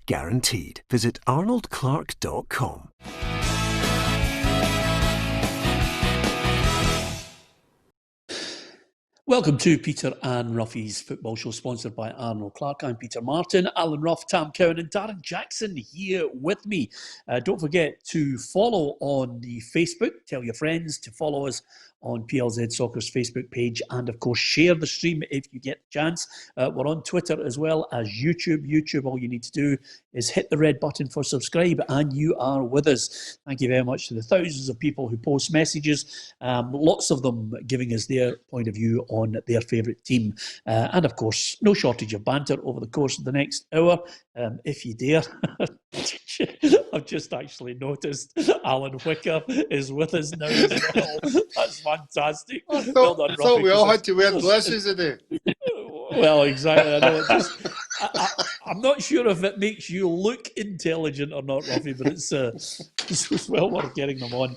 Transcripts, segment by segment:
guaranteed. Visit arnoldclark.com. Welcome to Peter and Roughie's Football Show, sponsored by Arnold Clark. I'm Peter Martin, Alan Rough, Tam Cowan and Darren Jackson here with me. Don't forget to follow on the Facebook. Tell your friends to follow us on PLZ Soccer's Facebook page, and of course share the stream if you get the chance. We're on Twitter as well as YouTube. YouTube, all you need to do is hit the red button for subscribe and you are with us. Thank you very much to the thousands of people who post messages, lots of them giving us their point of view on their favourite team, and of course no shortage of banter over the course of the next hour, if you dare. I've just actually noticed Alan Wicker is with us now as well. That's fantastic. I thought we all had to wear glasses today. Well, exactly. I know. I'm not sure if it makes you look intelligent or not, Roughie, but it's well worth getting them on.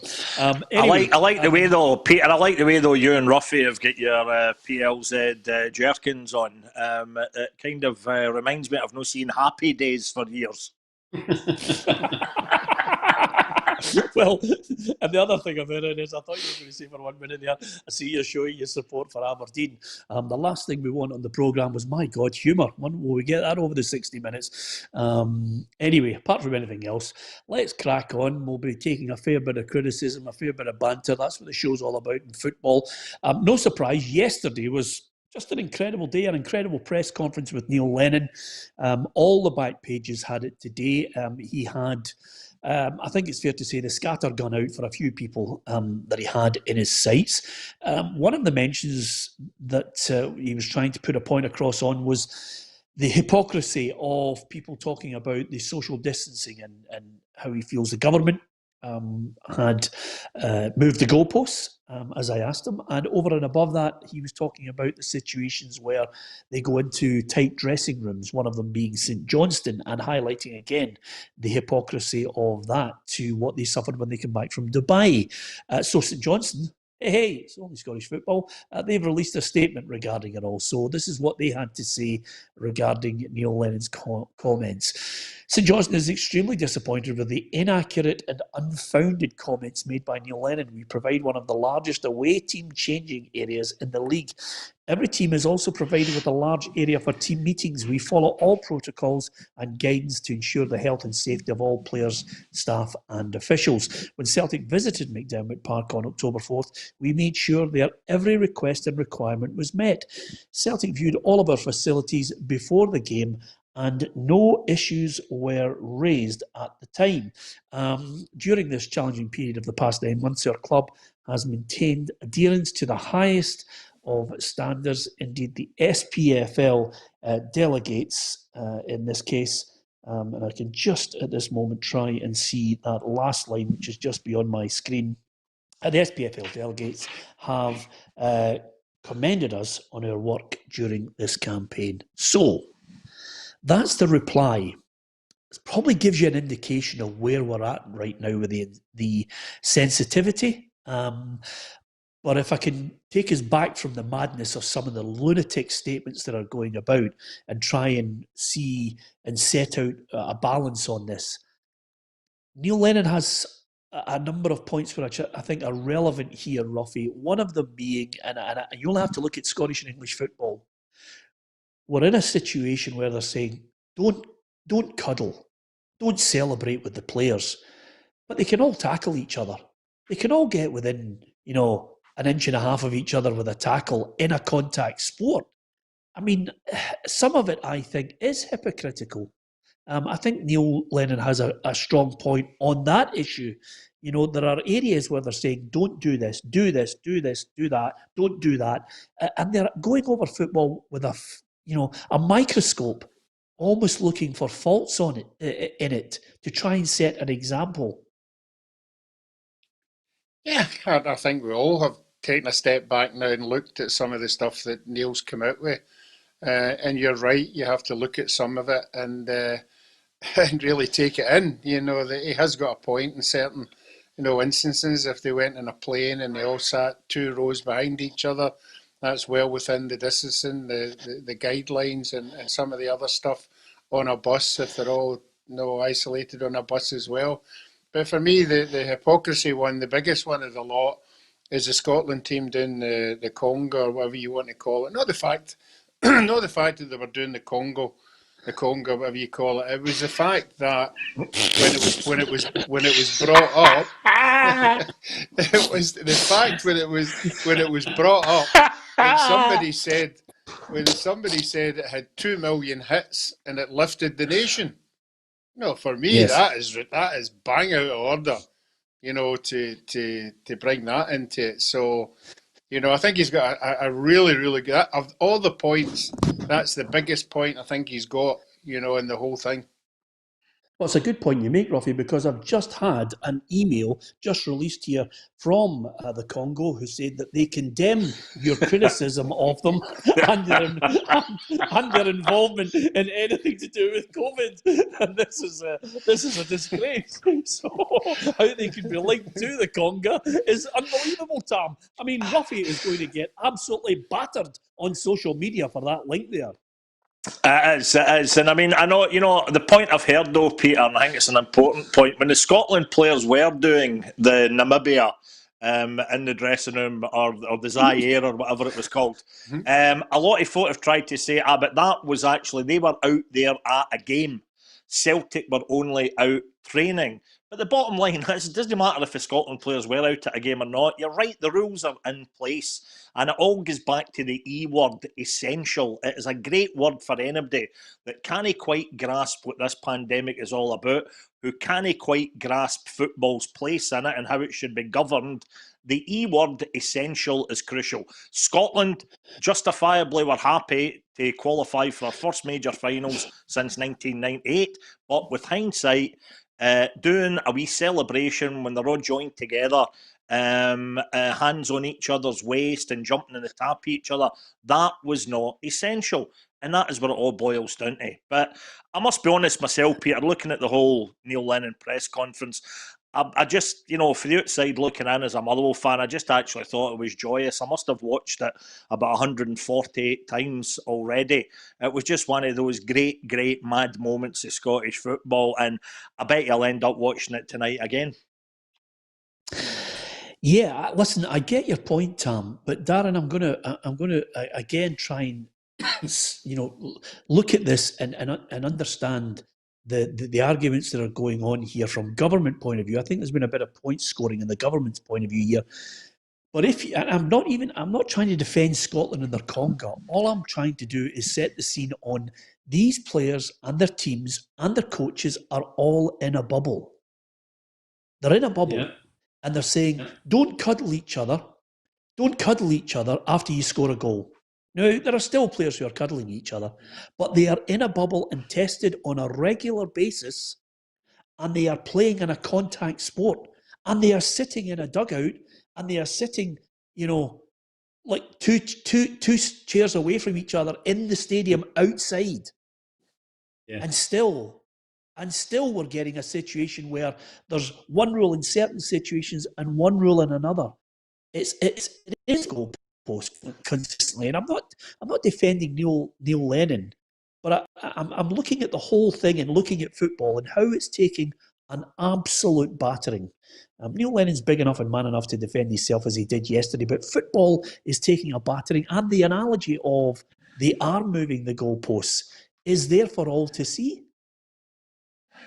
Anyway, I like the way though, Peter. I like the way though you and Roughie have got your PLZ jerkins on. It kind of reminds me of not seeing Happy Days for years. Well, and the other thing about it is, I thought you were going to say for 1 minute there, I see you showing your support for Aberdeen. The last thing we want on the programme was, my God, humour. When will we get that over the 60 minutes? Anyway, apart from anything else, let's crack on. We'll be taking a fair bit of criticism, a fair bit of banter. That's what the show's all about in football. No surprise, yesterday was just an incredible day, an incredible press conference with Neil Lennon. All the back pages had it today. He had... I think it's fair to say the scattergun out for a few people that he had in his sights. One of the mentions that he was trying to put a point across on was the hypocrisy of people talking about the social distancing and how he feels the government had moved the goalposts, as I asked him. And over and above that, he was talking about the situations where they go into tight dressing rooms, one of them being St Johnstone, and highlighting again the hypocrisy of that to what they suffered when they came back from Dubai. So St Johnstone, hey, it's only Scottish football. They've released a statement regarding it all. So this is what they had to say regarding Neil Lennon's comments. St Johnstone is extremely disappointed with the inaccurate and unfounded comments made by Neil Lennon. We provide one of the largest away team changing areas in the league. Every team is also provided with a large area for team meetings. We follow all protocols and guidance to ensure the health and safety of all players, staff and officials. When Celtic visited McDiarmid Park on October 4th, we made sure that every request and requirement was met. Celtic viewed all of our facilities before the game and no issues were raised at the time. During this challenging period of the past 9 months, our club has maintained adherence to the highest of standards. Indeed, the SPFL delegates, in this case, and I can just at this moment try and see that last line, which is just beyond my screen. The SPFL delegates have commended us on our work during this campaign. So, that's the reply. It probably gives you an indication of where we're at right now with the sensitivity. But if I can take us back from the madness of some of the lunatic statements that are going about and try and see and set out a balance on this, Neil Lennon has a number of points which I think are relevant here, Roughie. One of them being, and you'll have to look at Scottish and English football, we're in a situation where they're saying, don't cuddle, don't celebrate with the players, but they can all tackle each other. They can all get within, an inch and a half of each other with a tackle in a contact sport. I mean, some of it, I think, is hypocritical. I think Neil Lennon has a strong point on that issue. There are areas where they're saying, don't do this, do this, do this, do that, don't do that. And they're going over football with a microscope, almost looking for faults in it to try and set an example. Yeah, I think we all have taken a step back now and looked at some of the stuff that Neil's come out with. And you're right, you have to look at some of it and really take it in. That he has got a point in certain, instances. If they went in a plane and they all sat 2 rows behind each other, that's well within the distancing, the guidelines and some of the other stuff on a bus. If they're all no isolated on a bus as well. But for me, the hypocrisy one, the biggest one of the lot, is the Scotland team doing the Congo, or whatever you want to call it. Not the fact, not the fact that they were doing the Congo, whatever you call it. It was the fact that when it was brought up, it was the fact when it was brought up when somebody said it had 2 million hits and it lifted the nation. No, for me, Yes. that is bang out of order, to bring that into it. So, I think he's got a really, really good, of all the points, that's the biggest point I think he's got, in the whole thing. Well, it's a good point you make, Roughie, because I've just had an email just released here from the Congo who said that they condemn your criticism of them and their involvement in anything to do with COVID. And this is a disgrace. So how they can be linked to the Congo is unbelievable, Tam. I mean, Roughie is going to get absolutely battered on social media for that link there. It is. And I mean, I know, the point I've heard though, Peter, and I think it's an important point, when the Scotland players were doing the Namibia in the dressing room or the Zaire or whatever it was called, a lot of folk have tried to say, but that was actually, they were out there at a game. Celtic were only out training. But the bottom line is, it doesn't matter if the Scotland players were out at a game or not. You're right, the rules are in place. And it all goes back to the E word, essential. It is a great word for anybody that can't quite grasp what this pandemic is all about, who can't quite grasp football's place in it and how it should be governed. The E word, essential, is crucial. Scotland justifiably were happy to qualify for our first major finals since 1998. But with hindsight, doing a wee celebration when they're all joined together, hands on each other's waist and jumping in the tap at each other, that was not essential. And that is what it all boils down to. But I must be honest myself, Peter, looking at the whole Neil Lennon press conference, I just, for the outside looking in as a Motherwell fan, I just actually thought it was joyous. I must have watched it about 148 times already. It was just one of those great, great mad moments of Scottish football, and I bet you'll end up watching it tonight again. Yeah, listen, I get your point, Tam, but Darren, I'm gonna again try and look at this and understand the arguments that are going on here from government point of view. I think there's been a bit of point scoring in the government's point of view here. But I'm not trying to defend Scotland and their Congo. All I'm trying to do is set the scene on these players and their teams and their coaches are all in a bubble. They're in a bubble. Yeah. And they're saying, don't cuddle each other. Don't cuddle each other after you score a goal. Now, there are still players who are cuddling each other, but they are in a bubble and tested on a regular basis, and they are playing in a contact sport, and they are sitting in a dugout, and they are sitting, like two chairs away from each other in the stadium outside. Yeah. And still we're getting a situation where there's one rule in certain situations and one rule in another. It is goalpost consistently, and I'm not defending Neil Lennon, but I'm looking at the whole thing and looking at football and how it's taking an absolute battering. Neil Lennon's big enough and man enough to defend himself as he did yesterday, but football is taking a battering, and the analogy of they are moving the goalposts is there for all to see.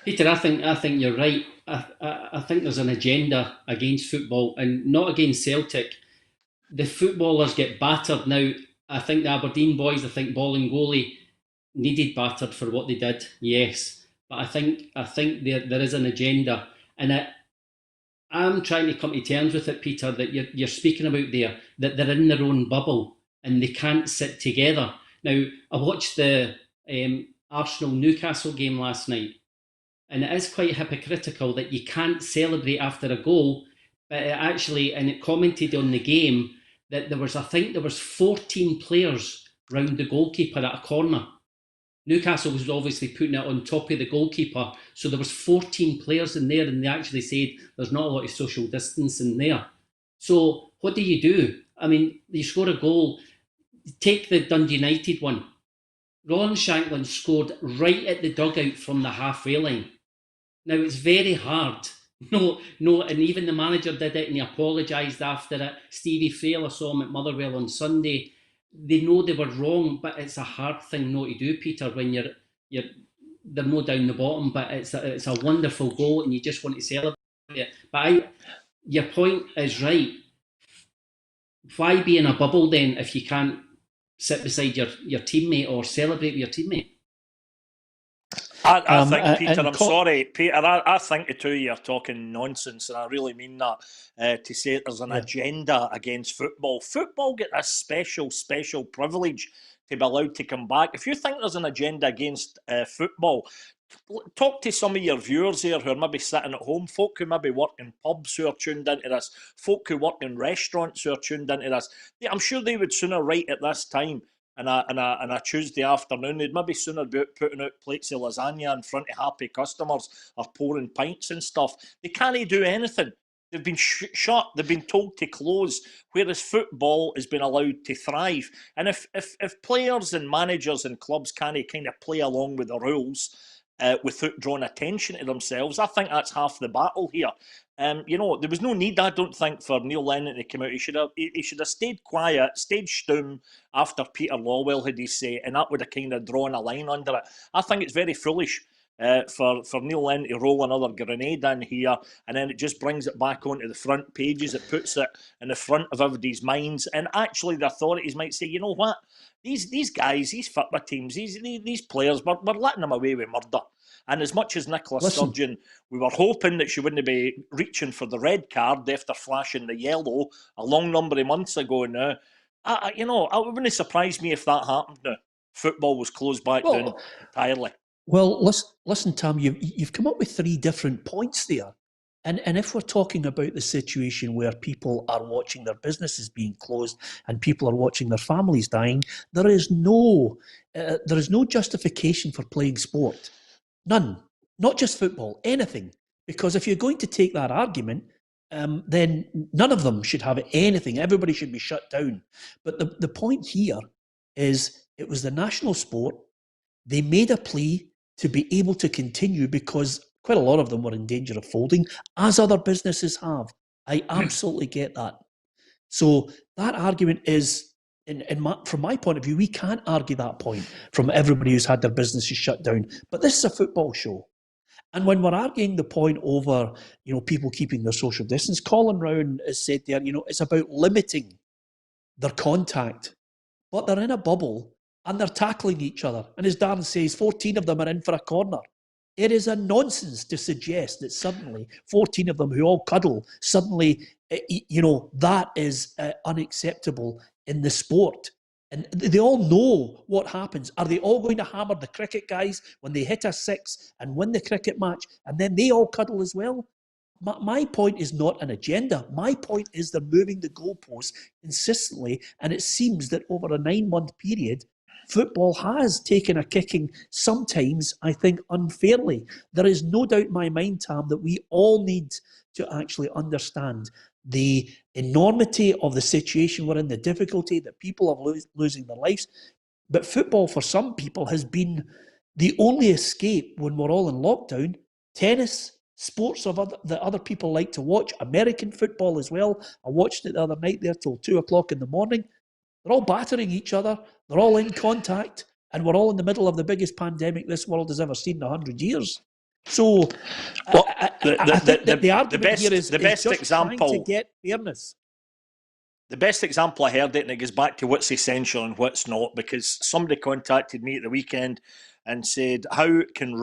Peter, I think you're right. I think there's an agenda against football and not against Celtic. The footballers get battered now. I think the Aberdeen boys, Ball and Goalie needed battered for what they did, yes. But I think there is an agenda. And I'm trying to come to terms with it, Peter, that you're speaking about there, that they're in their own bubble and they can't sit together. Now, I watched the Arsenal-Newcastle game last night, and it is quite hypocritical that you can't celebrate after a goal, but it commented on the game that there was 14 players round the goalkeeper at a corner. Newcastle was obviously putting it on top of the goalkeeper, so there was 14 players in there, and they actually said there's not a lot of social distance in there. So what do? I mean, you score a goal, take the Dundee United one. Ron Shanklin scored right at the dugout from the halfway line. Now, it's very hard. No, and even the manager did it and he apologised after it. Stevie Frail, I saw him at Motherwell on Sunday. They know they were wrong, but it's a hard thing not to do, Peter, when they're no down the bottom, but it's a wonderful goal and you just want to celebrate it. But your point is right. Why be in a bubble then if you can't sit beside your teammate or celebrate with your teammate? I think, Peter, I'm sorry, Peter, I think the two you're talking nonsense, and I really mean that, to say there's an agenda against football. Football get a special privilege to be allowed to come back. If you think there's an agenda against football, talk to some of your viewers here who are maybe sitting at home, folk who maybe work in pubs who are tuned into this, folk who work in restaurants who are tuned into this. I'm sure they would sooner write at this time on a Tuesday afternoon, they'd maybe sooner be putting out plates of lasagna in front of happy customers or pouring pints and stuff. They can't do anything. They've been shut. They've been told to close, whereas football has been allowed to thrive. And if players and managers and clubs can't kind of play along with the rules without drawing attention to themselves, I think that's half the battle here. There was no need, I don't think, for Neil Lennon to come out. He should have stayed quiet, stayed stum after Peter Lawwell had his say, and that would have kind of drawn a line under it. I think it's very foolish for Neil Lennon to roll another grenade in here, and then it just brings it back onto the front pages. It puts it in the front of everybody's minds, and actually the authorities might say, you know what, these guys, these football teams, these players, we're letting them away with murder. And as much as Nicola Sturgeon, we were hoping that she wouldn't be reaching for the red card after flashing the yellow a long number of months ago now. It wouldn't surprise me if that happened now. Football was closed back down entirely. Well, listen, Tam, you've come up with three different points there. And if we're talking about the situation where people are watching their businesses being closed and people are watching their families dying, there is no justification for playing sport. None. Not just football, anything. Because if you're going to take that argument, then none of them should have anything. Everybody should be shut down. But the point here is it was the national sport. They made a plea to be able to continue because quite a lot of them were in danger of folding, as other businesses have. I absolutely get that. So that argument is, from my point of view, we can't argue that point from everybody who's had their businesses shut down. But this is a football show. And when we're arguing the point over, people keeping their social distance, Colin Rowan has said there, it's about limiting their contact. But they're in a bubble and they're tackling each other. And as Darren says, 14 of them are in for a corner. It is a nonsense to suggest that suddenly 14 of them who all cuddle, suddenly, that is unacceptable in the sport. And they all know what happens. Are they all going to hammer the cricket guys when they hit a six and win the cricket match and then they all cuddle as well? My point is not an agenda. My point is they're moving the goalposts consistently, and it seems that over a 9-month period, football has taken a kicking, sometimes, I think, unfairly. There is no doubt in my mind, Tam, that we all need to actually understand the enormity of the situation we're in, the difficulty that people are losing their lives. But football, for some people, has been the only escape when we're all in lockdown. Tennis, sports that other people like to watch, American football as well. I watched it the other night there till 2 o'clock in the morning. They're all battering each other. They're all in contact. And we're all in the middle of the biggest pandemic this world has ever seen in 100 years. So I think that the argument here is just example, trying to get fairness. The best example I heard it, and it goes back to what's essential and what's not, because somebody contacted me at the weekend and said, how can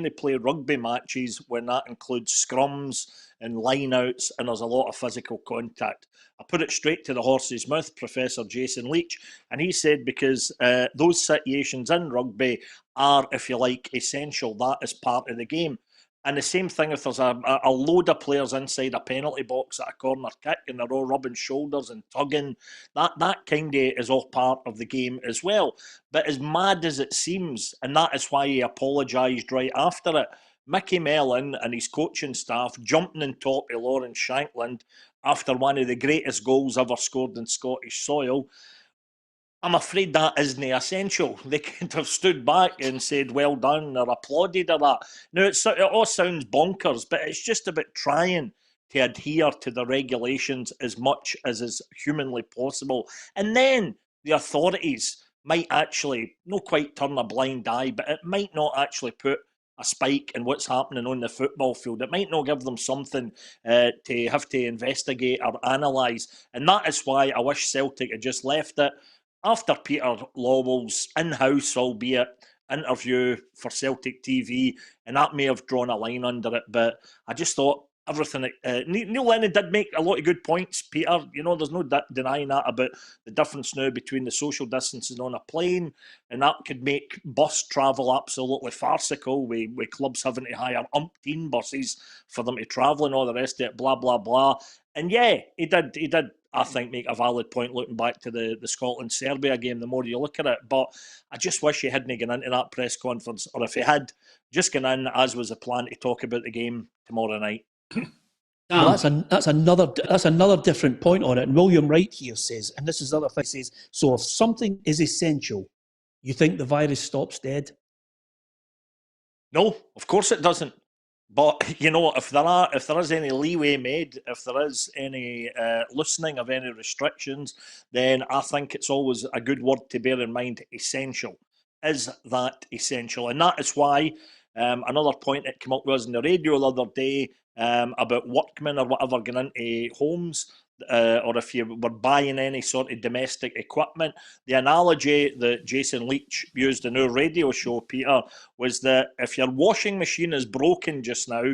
they play rugby matches when that includes scrums and line-outs and there's a lot of physical contact? I put it straight to the horse's mouth, Professor Jason Leach, and he said because those situations in rugby are, if you like, essential. That is part of the game. And the same thing if there's a load of players inside a penalty box at a corner kick and they're all rubbing shoulders and tugging, that kind of is all part of the game as well. But as mad as it seems, and that is why he apologised right after it, Mickey Mellon and his coaching staff jumping on top of Lawrence Shankland after one of the greatest goals ever scored in Scottish soil, I'm afraid that isn't essential. They could have stood back and said, well done, or applauded or that. Now, it all sounds bonkers, but it's just about trying to adhere to the regulations as much as is humanly possible. And then the authorities might actually not quite turn a blind eye, but it might not actually put a spike in what's happening on the football field. It might not give them something to have to investigate or analyse. And that is why I wish Celtic had just left it after Peter Lawwell's in-house, albeit, interview for Celtic TV, and that may have drawn a line under it, but I just thought everything... Neil Lennon did make a lot of good points, Peter. You know, there's no denying that about the difference now between the social distancing on a plane, and that could make bus travel absolutely farcical, with clubs having to hire umpteen buses for them to travel and all the rest of it, blah, blah, blah. And yeah, he did, I think, make a valid point looking back to the Scotland-Serbia game, the more you look at it. But I just wish he hadn't gone into that press conference, or if he had, just gone in, as was the plan, to talk about the game tomorrow night. Well, that's another different point on it. And William Wright here says, and this is the other thing, he says, so if something is essential, you think the virus stops dead? No, of course it doesn't. But, you know, if there is any leeway made, if there is any loosening of any restrictions, then I think it's always a good word to bear in mind. Essential. Is that essential? And that is why another point that came up was on the radio the other day about workmen or whatever going into homes, or if you were buying any sort of domestic equipment. The analogy that Jason Leach used in our radio show, Peter, was that if your washing machine is broken just now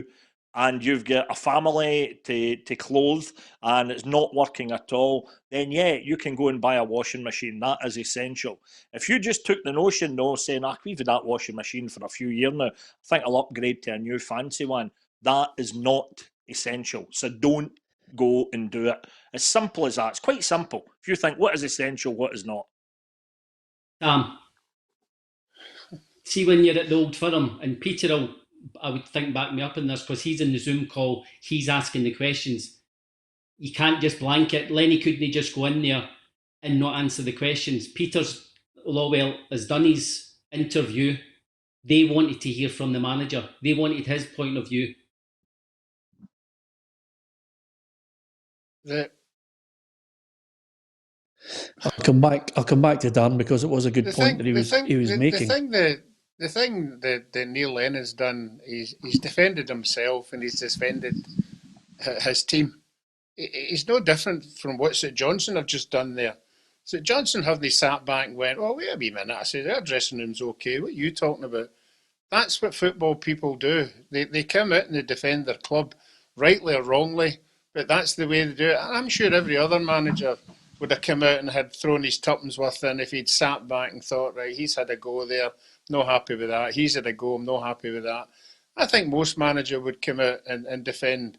and you've got a family to clothe and it's not working at all, then yeah, you can go and buy a washing machine. That is essential. If you just took the notion, though, saying, we've had that washing machine for a few years now, I think I'll upgrade to a new fancy one, that is not essential. So don't go and do it. As simple as that. It's quite simple. If you think what is essential, what is not. See, when you're at the Old Firm, and Peter I would think, back me up in this, because he's in the Zoom call, he's asking the questions. You can't just blanket. Lenny couldn't just go in there and not answer the questions. Peter's Lawwell has done his interview. They wanted to hear from the manager. They wanted his point of view. I'll come back to Darren, because it was a good point that he was making. The thing that Neil Lennon's done, he's defended himself and he's defended his team. He's no different from what St Johnstone have just done there. St Johnstone haven't sat back and went, wait a wee minute, I said, our dressing room's okay, what are you talking about? That's what football people do. They come out and they defend their club, rightly or wrongly, but that's the way they do it. And I'm sure every other manager would have come out and had thrown his tuppence worth in if he'd sat back and thought, right, he's had a go there, not happy with that. He's had a go, I'm not happy with that. I think most managers would come out and defend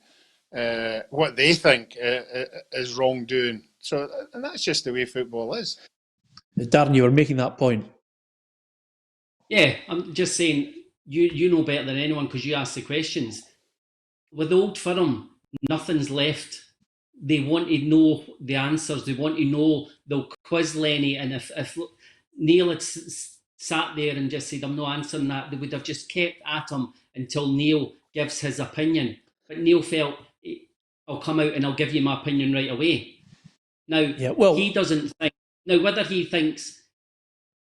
what they think is wrongdoing. So, and that's just the way football is. Darren, you were making that point. Yeah, I'm just saying, you know better than anyone because you asked the questions. With the Old Firm, nothing's left. They want to know the answers. They want to know. They'll quiz Lenny, and if Neil had sat there and just said, I'm not answering that, they would have just kept at him until Neil gives his opinion. But Neil felt, I'll come out and I'll give you my opinion right away. Now, he doesn't think... Now, whether he thinks...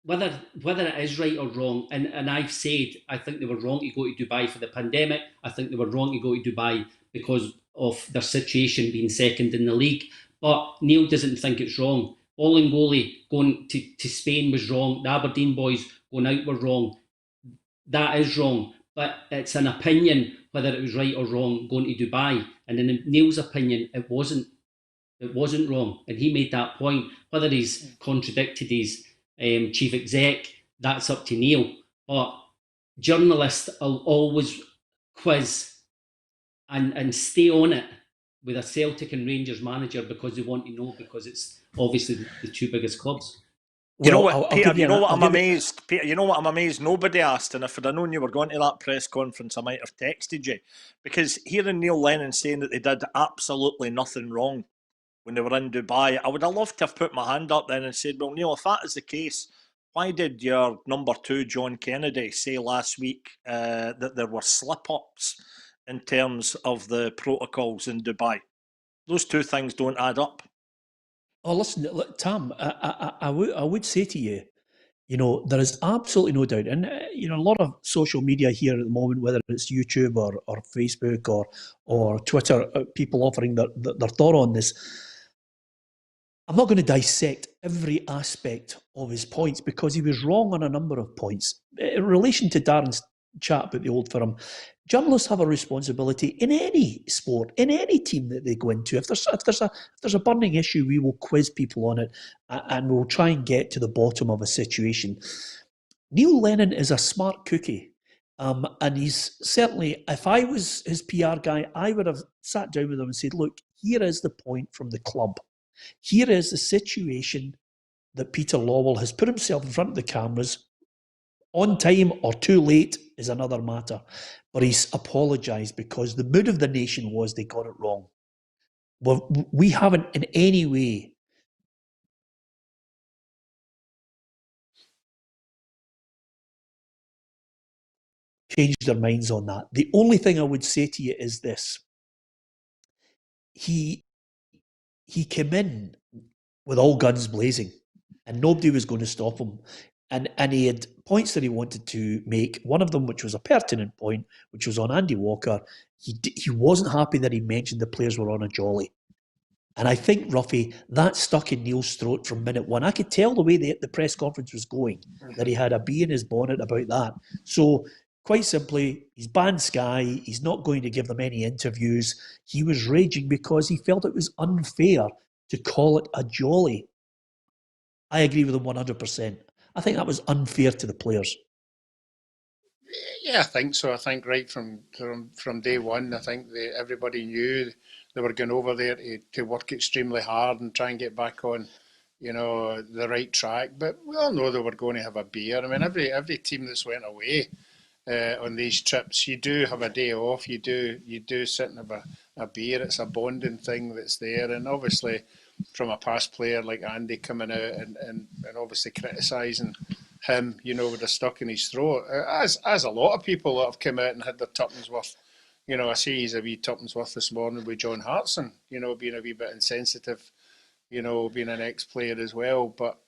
Whether it is right or wrong, and I've said I think they were wrong to go to Dubai for the pandemic. I think they were wrong to go to Dubai because of their situation being second in the league. But Neil doesn't think it's wrong. Bolingoli going to Spain was wrong. The Aberdeen boys going out were wrong. That is wrong. But it's an opinion whether it was right or wrong going to Dubai. And in Neil's opinion, it wasn't. It wasn't wrong. And he made that point. Whether he's contradicted his chief exec, that's up to Neil. But journalists will always quiz and stay on it with a Celtic and Rangers manager because they want to know, because it's obviously the two biggest clubs. You know what, Peter, you know what I'm amazed? Peter, you know what I'm amazed? Nobody asked, and if I'd have known you were going to that press conference, I might have texted you. Because hearing Neil Lennon saying that they did absolutely nothing wrong, when they were in Dubai, I would have loved to have put my hand up then and said, well, Neil, if that is the case, why did your number 2, John Kennedy, say last week that there were slip-ups in terms of the protocols in Dubai? Those two things don't add up. Oh, listen, look, Tam, I would say to you, there is absolutely no doubt, and a lot of social media here at the moment, whether it's YouTube or Facebook or Twitter, people offering their thought on this. I'm not going to dissect every aspect of his points because he was wrong on a number of points. In relation to Darren's chat about the Old Firm, journalists have a responsibility in any sport, in any team that they go into. If there's a burning issue, we will quiz people on it and we'll try and get to the bottom of a situation. Neil Lennon is a smart cookie. And he's certainly, if I was his PR guy, I would have sat down with him and said, look, here is the point from the club. Here is the situation that Peter Lawwell has put himself in front of the cameras. On time or too late is another matter. But he's apologised because the mood of the nation was they got it wrong. Well, we haven't in any way changed our minds on that. The only thing I would say to you is this. He came in with all guns blazing and nobody was going to stop him. And he had points that he wanted to make. One of them, which was a pertinent point, which was on Andy Walker. He wasn't happy that he mentioned the players were on a jolly. And I think, Roughie, that stuck in Neil's throat from minute one. I could tell the way the press conference was going, that he had a bee in his bonnet about that. So, quite simply, he's banned Sky. He's not going to give them any interviews. He was raging because he felt it was unfair to call it a jolly. I agree with him 100%. I think that was unfair to the players. Yeah, I think so. I think right from day one, I think everybody knew they were going over there to work extremely hard and try and get back on, the right track. But we all know they were going to have a beer. I mean, every team that's went away on these trips, you do have a day off. You do sit and have a beer. It's a bonding thing that's there. And obviously, from a past player like Andy coming out and obviously criticising him, would have stuck in his throat. As a lot of people that have come out and had their tuppence worth. I see he's a wee tuppence worth this morning with John Hartson, being a wee bit insensitive, being an ex-player as well. But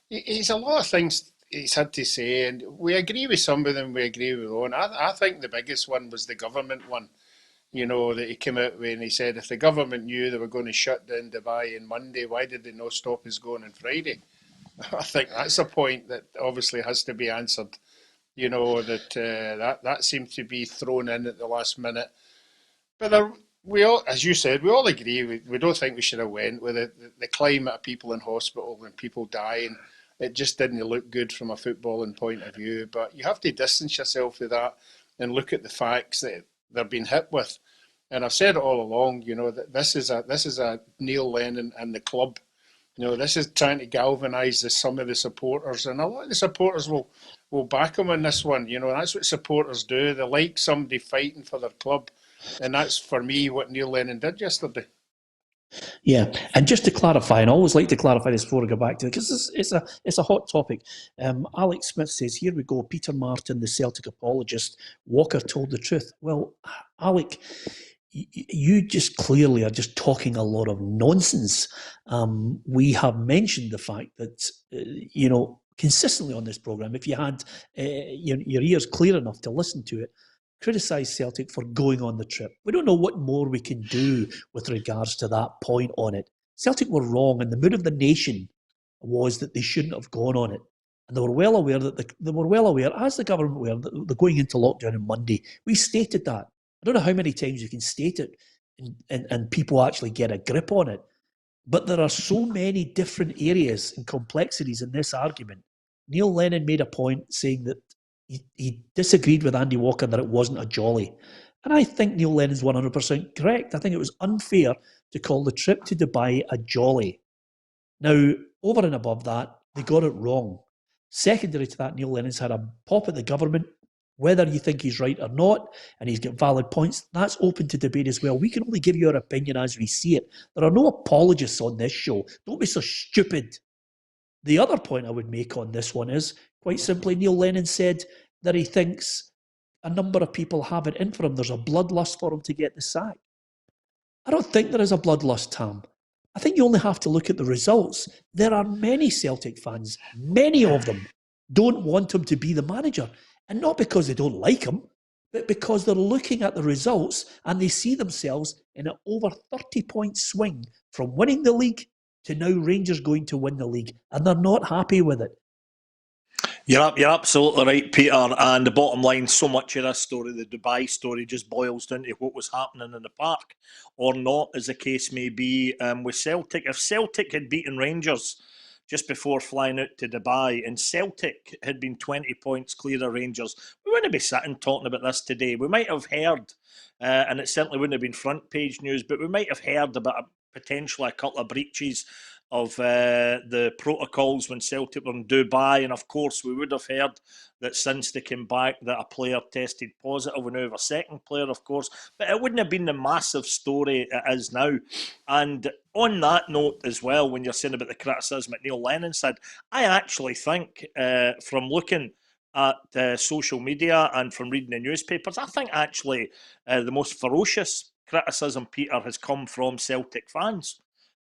he's a lot of things he's had to say, and we agree with some of them, we agree with one. I think the biggest one was the government one, that he came out with, and he said if the government knew they were going to shut down Dubai on Monday, why did they not stop us going on Friday? I think that's a point that obviously has to be answered. That seemed to be thrown in at the last minute. But we all, as you said, we all agree. We don't think we should have went with it. The climate of people in hospital and people dying, it just didn't look good from a footballing point of view. But you have to distance yourself with that and look at the facts that they're being hit with. And I've said it all along. That this is a Neil Lennon and the club. This is trying to galvanise some of the supporters, and a lot of the supporters will back him on this one. That's what supporters do. They like somebody fighting for their club, and that's for me what Neil Lennon did yesterday. Yeah, and just to clarify, and I always like to clarify this before I go back to it, because it's a hot topic. Alex Smith says, here we go, Peter Martin, the Celtic apologist, Walker told the truth. Well, Alec, you just clearly are just talking a lot of nonsense. We have mentioned the fact that, consistently on this programme, if you had your ears clear enough to listen to it, criticise Celtic for going on the trip. We don't know what more we can do with regards to that point on it. Celtic were wrong, and the mood of the nation was that they shouldn't have gone on it. And they were well aware as the government were, that they're going into lockdown on Monday. We stated that. I don't know how many times you can state it and people actually get a grip on it. But there are so many different areas and complexities in this argument. Neil Lennon made a point saying that he disagreed with Andy Walker that it wasn't a jolly. And I think Neil Lennon's 100% correct. I think it was unfair to call the trip to Dubai a jolly. Now, over and above that, they got it wrong. Secondary to that, Neil Lennon's had a pop at the government Whether you think he's right or not, and he's got valid points, that's open to debate as well. We can only give you our opinion as we see it. There are no apologists on this show. Don't be so stupid. The other point I would make on this one is, quite simply, Neil Lennon said that he thinks a number of people have it in for him. There's a bloodlust for him to get the sack. I don't think there is a bloodlust, Tam. I think you only have to look at the results. There are many Celtic fans, many of them, don't want him to be the manager. And not because they don't like him, but because they're looking at the results and they see themselves in an over 30-point swing from winning the league to now Rangers going to win the league. And they're not happy with it. You're absolutely right, Peter. And the bottom line, so much of this story, the Dubai story, just boils down to what was happening in the park, or not, as the case may be, with Celtic. If Celtic had beaten Rangers just before flying out to Dubai, and Celtic had been 20 points clear of Rangers, we wouldn't be sitting talking about this today. We might have heard, and it certainly wouldn't have been front page news, but we might have heard about potentially a couple of breaches of the protocols when Celtic were in Dubai, and of course we would have heard that since they came back that a player tested positive, and now a second player, of course, but it wouldn't have been the massive story it is now. And on that note as well, when you're saying about the criticism that Neil Lennon said, I actually think from looking at social media and from reading the newspapers, I think actually the most ferocious criticism, Peter, has come from Celtic fans.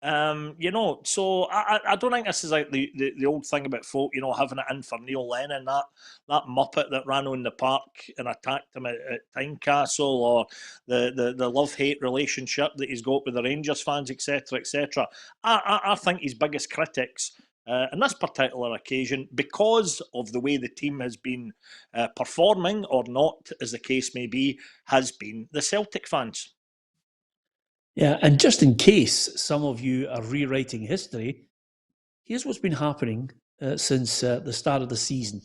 So I don't think this is like the old thing about folk, having it in for Neil Lennon, that muppet that ran on the park and attacked him at Tynecastle, or the love-hate relationship that he's got with the Rangers fans, etc., etc. I think his biggest critics on this particular occasion, because of the way the team has been performing or not, as the case may be, has been the Celtic fans. Yeah, and just in case some of you are rewriting history, here's what's been happening since the start of the season.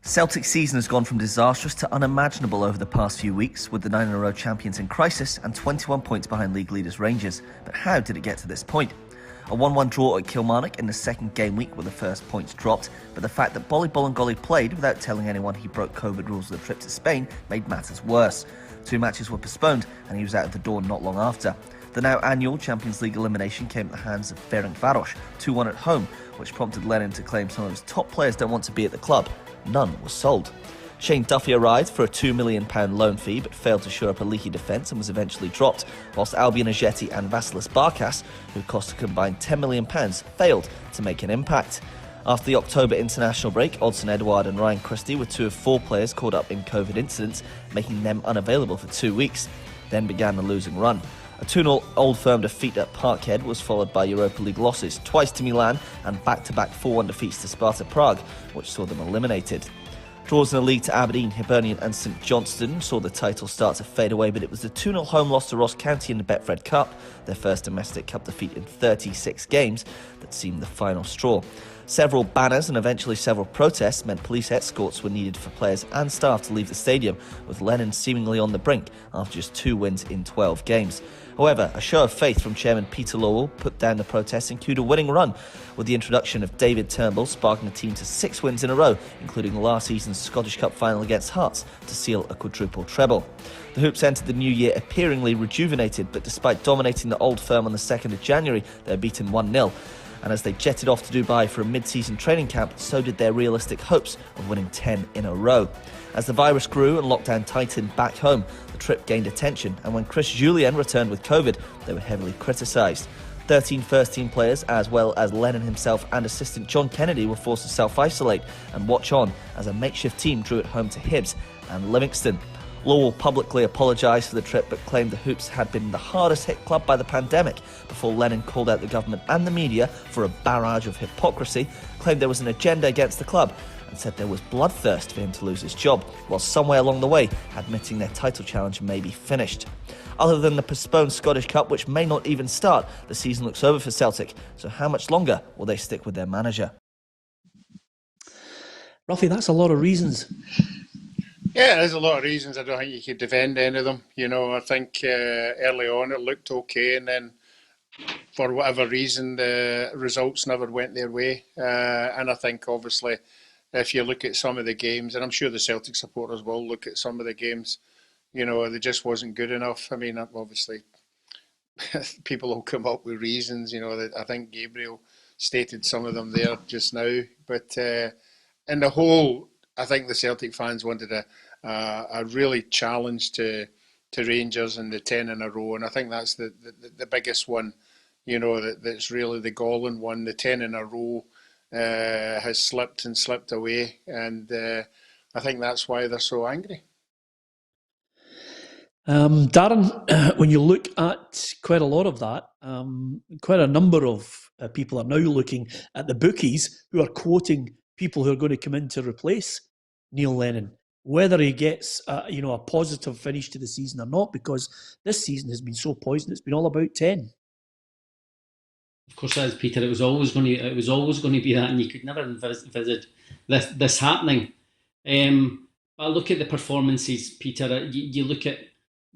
Celtic's season has gone from disastrous to unimaginable over the past few weeks, with the 9-in-a-row champions in crisis and 21 points behind league leaders Rangers. But how did it get to this point? A 1-1 draw at Kilmarnock in the second game week with the first points dropped, but the fact that Bolly Bolingoli played without telling anyone he broke COVID rules of the trip to Spain made matters worse. 2 matches were postponed and he was out of the door not long after. The now annual Champions League elimination came at the hands of Ferencváros, 2-1 at home, which prompted Lennon to claim some of his top players don't want to be at the club. None was sold. Shane Duffy arrived for a £2 million loan fee but failed to shore up a leaky defence and was eventually dropped, whilst Albion Ajeti and Vasilis Barkas, who cost a combined £10 million, failed to make an impact. After the October international break, Odsonne Edouard and Ryan Christie were 2 of 4 players caught up in COVID incidents, making them unavailable for 2 weeks. Then began the losing run. A 2-0 Old Firm defeat at Parkhead was followed by Europa League losses, twice to Milan and back-to-back 4-1 defeats to Sparta Prague, which saw them eliminated. Draws in the league to Aberdeen, Hibernian and St Johnstone saw the title start to fade away, but it was the 2-0 home loss to Ross County in the Betfred Cup, their first domestic cup defeat in 36 games, that seemed the final straw. Several banners and eventually several protests meant police escorts were needed for players and staff to leave the stadium, with Lennon seemingly on the brink after just 2 wins in 12 games. However, a show of faith from Chairman Peter Lowell put down the protests and cued a winning run, with the introduction of David Turnbull sparking the team to 6 wins in a row, including last season's Scottish Cup final against Hearts to seal a quadruple treble. The Hoops entered the new year appearingly rejuvenated, but despite dominating the Old Firm on the 2nd of January, they were beaten 1-0. And as they jetted off to Dubai for a mid-season training camp, so did their realistic hopes of winning 10 in a row. As the virus grew and lockdown tightened back home, the trip gained attention, and when Chris Jullien returned with COVID, they were heavily criticised. 13 first-team players, as well as Lennon himself and assistant John Kennedy, were forced to self-isolate and watch on as a makeshift team drew it home to Hibs and Livingston. Lowell publicly apologised for the trip but claimed the Hoops had been the hardest hit club by the pandemic, before Lennon called out the government and the media for a barrage of hypocrisy, claimed there was an agenda against the club and said there was bloodthirst for him to lose his job, while somewhere along the way admitting their title challenge may be finished. Other than the postponed Scottish Cup, which may not even start, the season looks over for Celtic, so how much longer will they stick with their manager? Roughie, that's a lot of reasons. Yeah, there's a lot of reasons. I don't think you could defend any of them. I think early on it looked okay, and then for whatever reason the results never went their way. And I think obviously if you look at some of the games, and I'm sure the Celtic supporters will look at some of the games, they just wasn't good enough. I mean, obviously, people will come up with reasons, that I think Gabriel stated some of them there just now. But in the whole, I think the Celtic fans wanted a really challenge to Rangers in the 10 in a row, and I think that's the biggest one, that's really the galling one. The 10 in a row has slipped away, and I think that's why they're so angry. Darren, when you look at quite a lot of that, quite a number of people are now looking at the bookies who are quoting people who are going to come in to replace Neil Lennon, whether he gets a positive finish to the season or not, because this season has been so poisoned. It's been all about 10. Of course, it is, Peter. It was always going to be that, and you could never envisage this happening. I look at the performances, Peter. You look at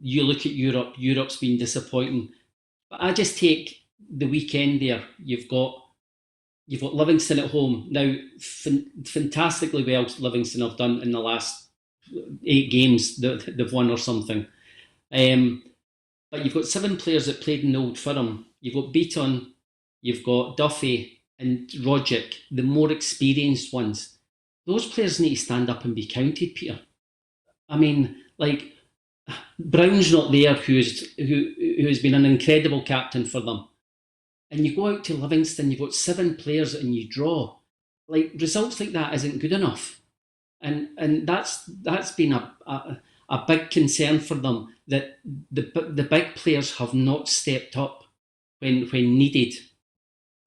Europe. Europe's been disappointing. But I just take the weekend there. You've got Livingston at home now. Fantastically well, Livingston have done in the last 8 games that they've won or something. But you've got 7 players that played in the Old Firm. You've got Beaton, you've got Duffy and Roderick, the more experienced ones. Those players need to stand up and be counted, Peter. I mean, like, Brown's not there, who has been an incredible captain for them. And you go out to Livingston, you've got 7 players and you draw. Like, results like that isn't good enough. And that's been a big concern for them, that the big players have not stepped up when needed.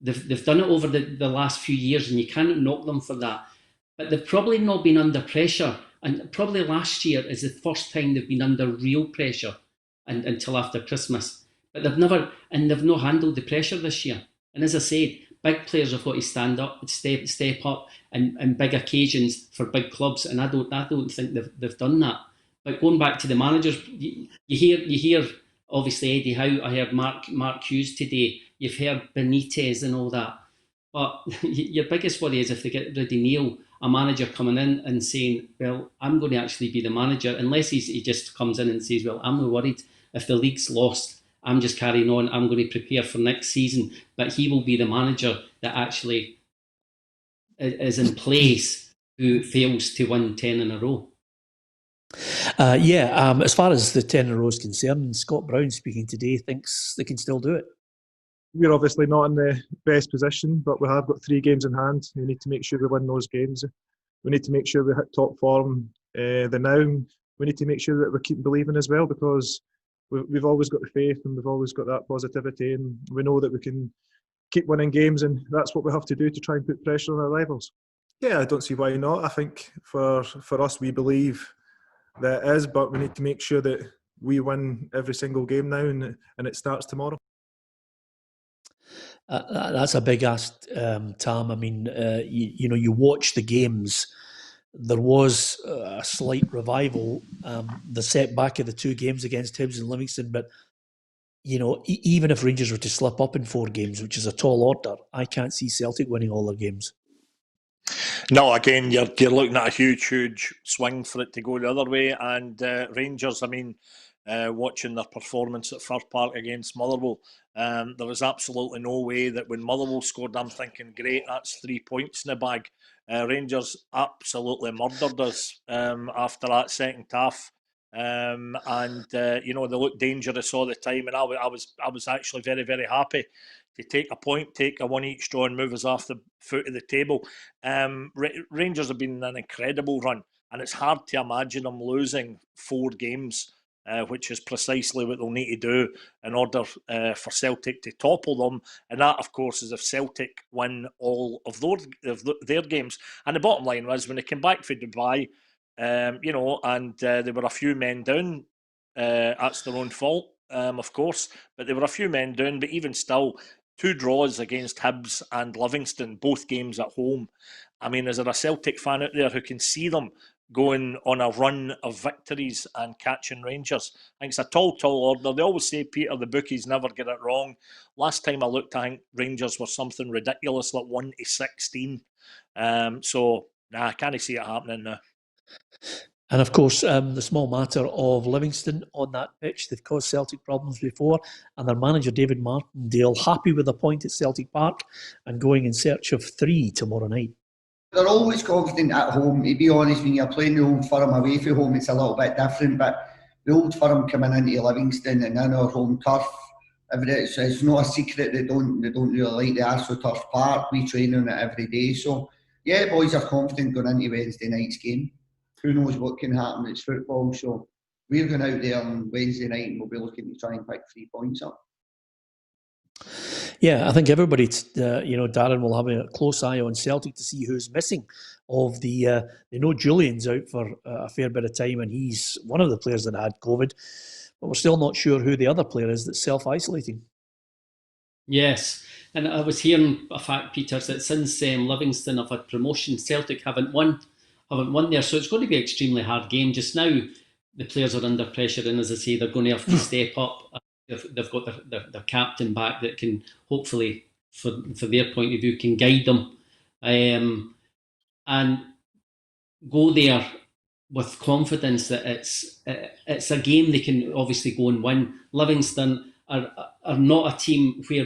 They've done it over the last few years, and you can't knock them for that. But they've probably not been under pressure, and probably last year is the first time they've been under real pressure until after Christmas. But they've not handled the pressure this year. And as I said, big players have got to stand up, step up, and big occasions for big clubs. And I don't think they've done that. But going back to the managers, you hear obviously Eddie Howe. I heard Mark Hughes today. You've heard Benitez and all that. But your biggest worry is if they get rid of Neil, a manager coming in and saying, well, I'm going to actually be the manager, unless he just comes in and says, well, I'm not worried. If the league's lost, I'm just carrying on. I'm going to prepare for next season. But he will be the manager that actually is in place who fails to win 10 in a row. As far as the 10 in a row is concerned, Scott Brown speaking today thinks they can still do it. We're obviously not in the best position, but we have got 3 games in hand. We need to make sure we win those games. We need to make sure we hit top form the now. We need to make sure that we keep believing as well, because we've always got the faith and we've always got that positivity, and we know that we can keep winning games, and that's what we have to do to try and put pressure on our rivals. Yeah, I don't see why not. I think for us, we believe that it is, but we need to make sure that we win every single game now, and it starts tomorrow. That's a big ask, Tam. I mean, you watch the games. There was a slight revival, the setback of the 2 games against Hibs and Livingston. But, even if Rangers were to slip up in 4 games, which is a tall order, I can't see Celtic winning all their games. No, again, you're looking at a huge swing for it to go the other way. And Rangers, I mean, watching their performance at Firth Park against Motherwell, there was absolutely no way that when Motherwell scored, I'm thinking, great, that's 3 points in the bag. Rangers absolutely murdered us after that second half. They looked dangerous all the time, and I was actually very, very happy to take a point, take a 1 each draw and move us off the foot of the table. Rangers have been an incredible run, and it's hard to imagine them losing 4 games, which is precisely what they'll need to do in order for Celtic to topple them. And that, of course, is if Celtic win all of their games. And the bottom line was, when they came back from Dubai, and they were a few men down, that's their own fault, of course, but they were a few men down. But even still, 2 draws against Hibs and Livingston, both games at home. I mean, is there a Celtic fan out there who can see them going on a run of victories and catching Rangers? I think it's a tall order. They always say, Peter, the bookies never get it wrong. Last time I looked, I think Rangers were something ridiculous, like 1-16. So, Nah, I can't see it happening now. And of course, the small matter of Livingston on that pitch, they've caused Celtic problems before, and their manager David Martindale happy with a point at Celtic Park and going in search of 3 tomorrow night. They're always confident at home. To be honest, when you're playing the Old Firm away from home, it's a little bit different. But the Old Firm coming into Livingston and in our home turf, it's not a secret they don't really like the AstroTurf Park. We train on it every day. So yeah, boys are confident going into Wednesday night's game. Who knows what can happen? It's football. So we're going out there on Wednesday night and we'll be looking to try and pick 3 points up. Yeah, I think everybody, Darren will have a close eye on Celtic to see who's missing. Of they know Julian's out for a fair bit of time, and he's one of the players that had COVID, but we're still not sure who the other player is that's self-isolating. Yes, and I was hearing a fact, Peter, that since Livingston have had promotion, Celtic haven't won there, so it's going to be an extremely hard game. Just now, the players are under pressure, and as I say, they're going to have to step up. They've got their captain back that can hopefully, for their point of view, can guide them and go there with confidence that it's a game they can obviously go and win. Livingston are not a team where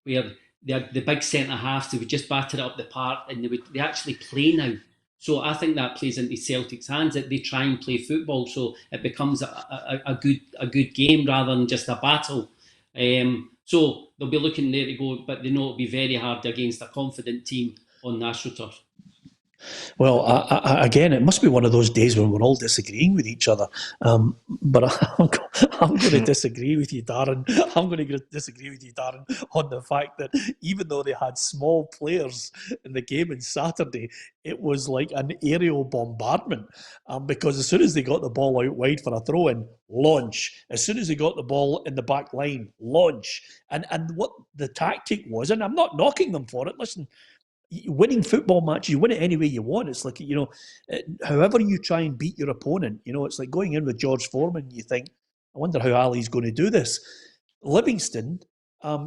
they had the big centre halves, they would just batter it up the park, and they actually play now. So I think that plays into Celtic's hands, that they try and play football, so it becomes a good game rather than just a battle. So they'll be looking there to go, but they know it'll be very hard against a confident team on AstroTurf. Well, again, it must be one of those days when we're all disagreeing with each other. But I'm going to disagree with you, Darren. I'm going to disagree with you, Darren, on the fact that even though they had small players in the game on Saturday, it was like an aerial bombardment. Because as soon as they got the ball out wide for a throw-in, launch. As soon as they got the ball in the back line, launch. And what the tactic was, and I'm not knocking them for it, listen, winning football matches, you win it any way you want. It's like, however you try and beat your opponent, it's like going in with George Foreman, you think, I wonder how Ali's going to do this. Livingston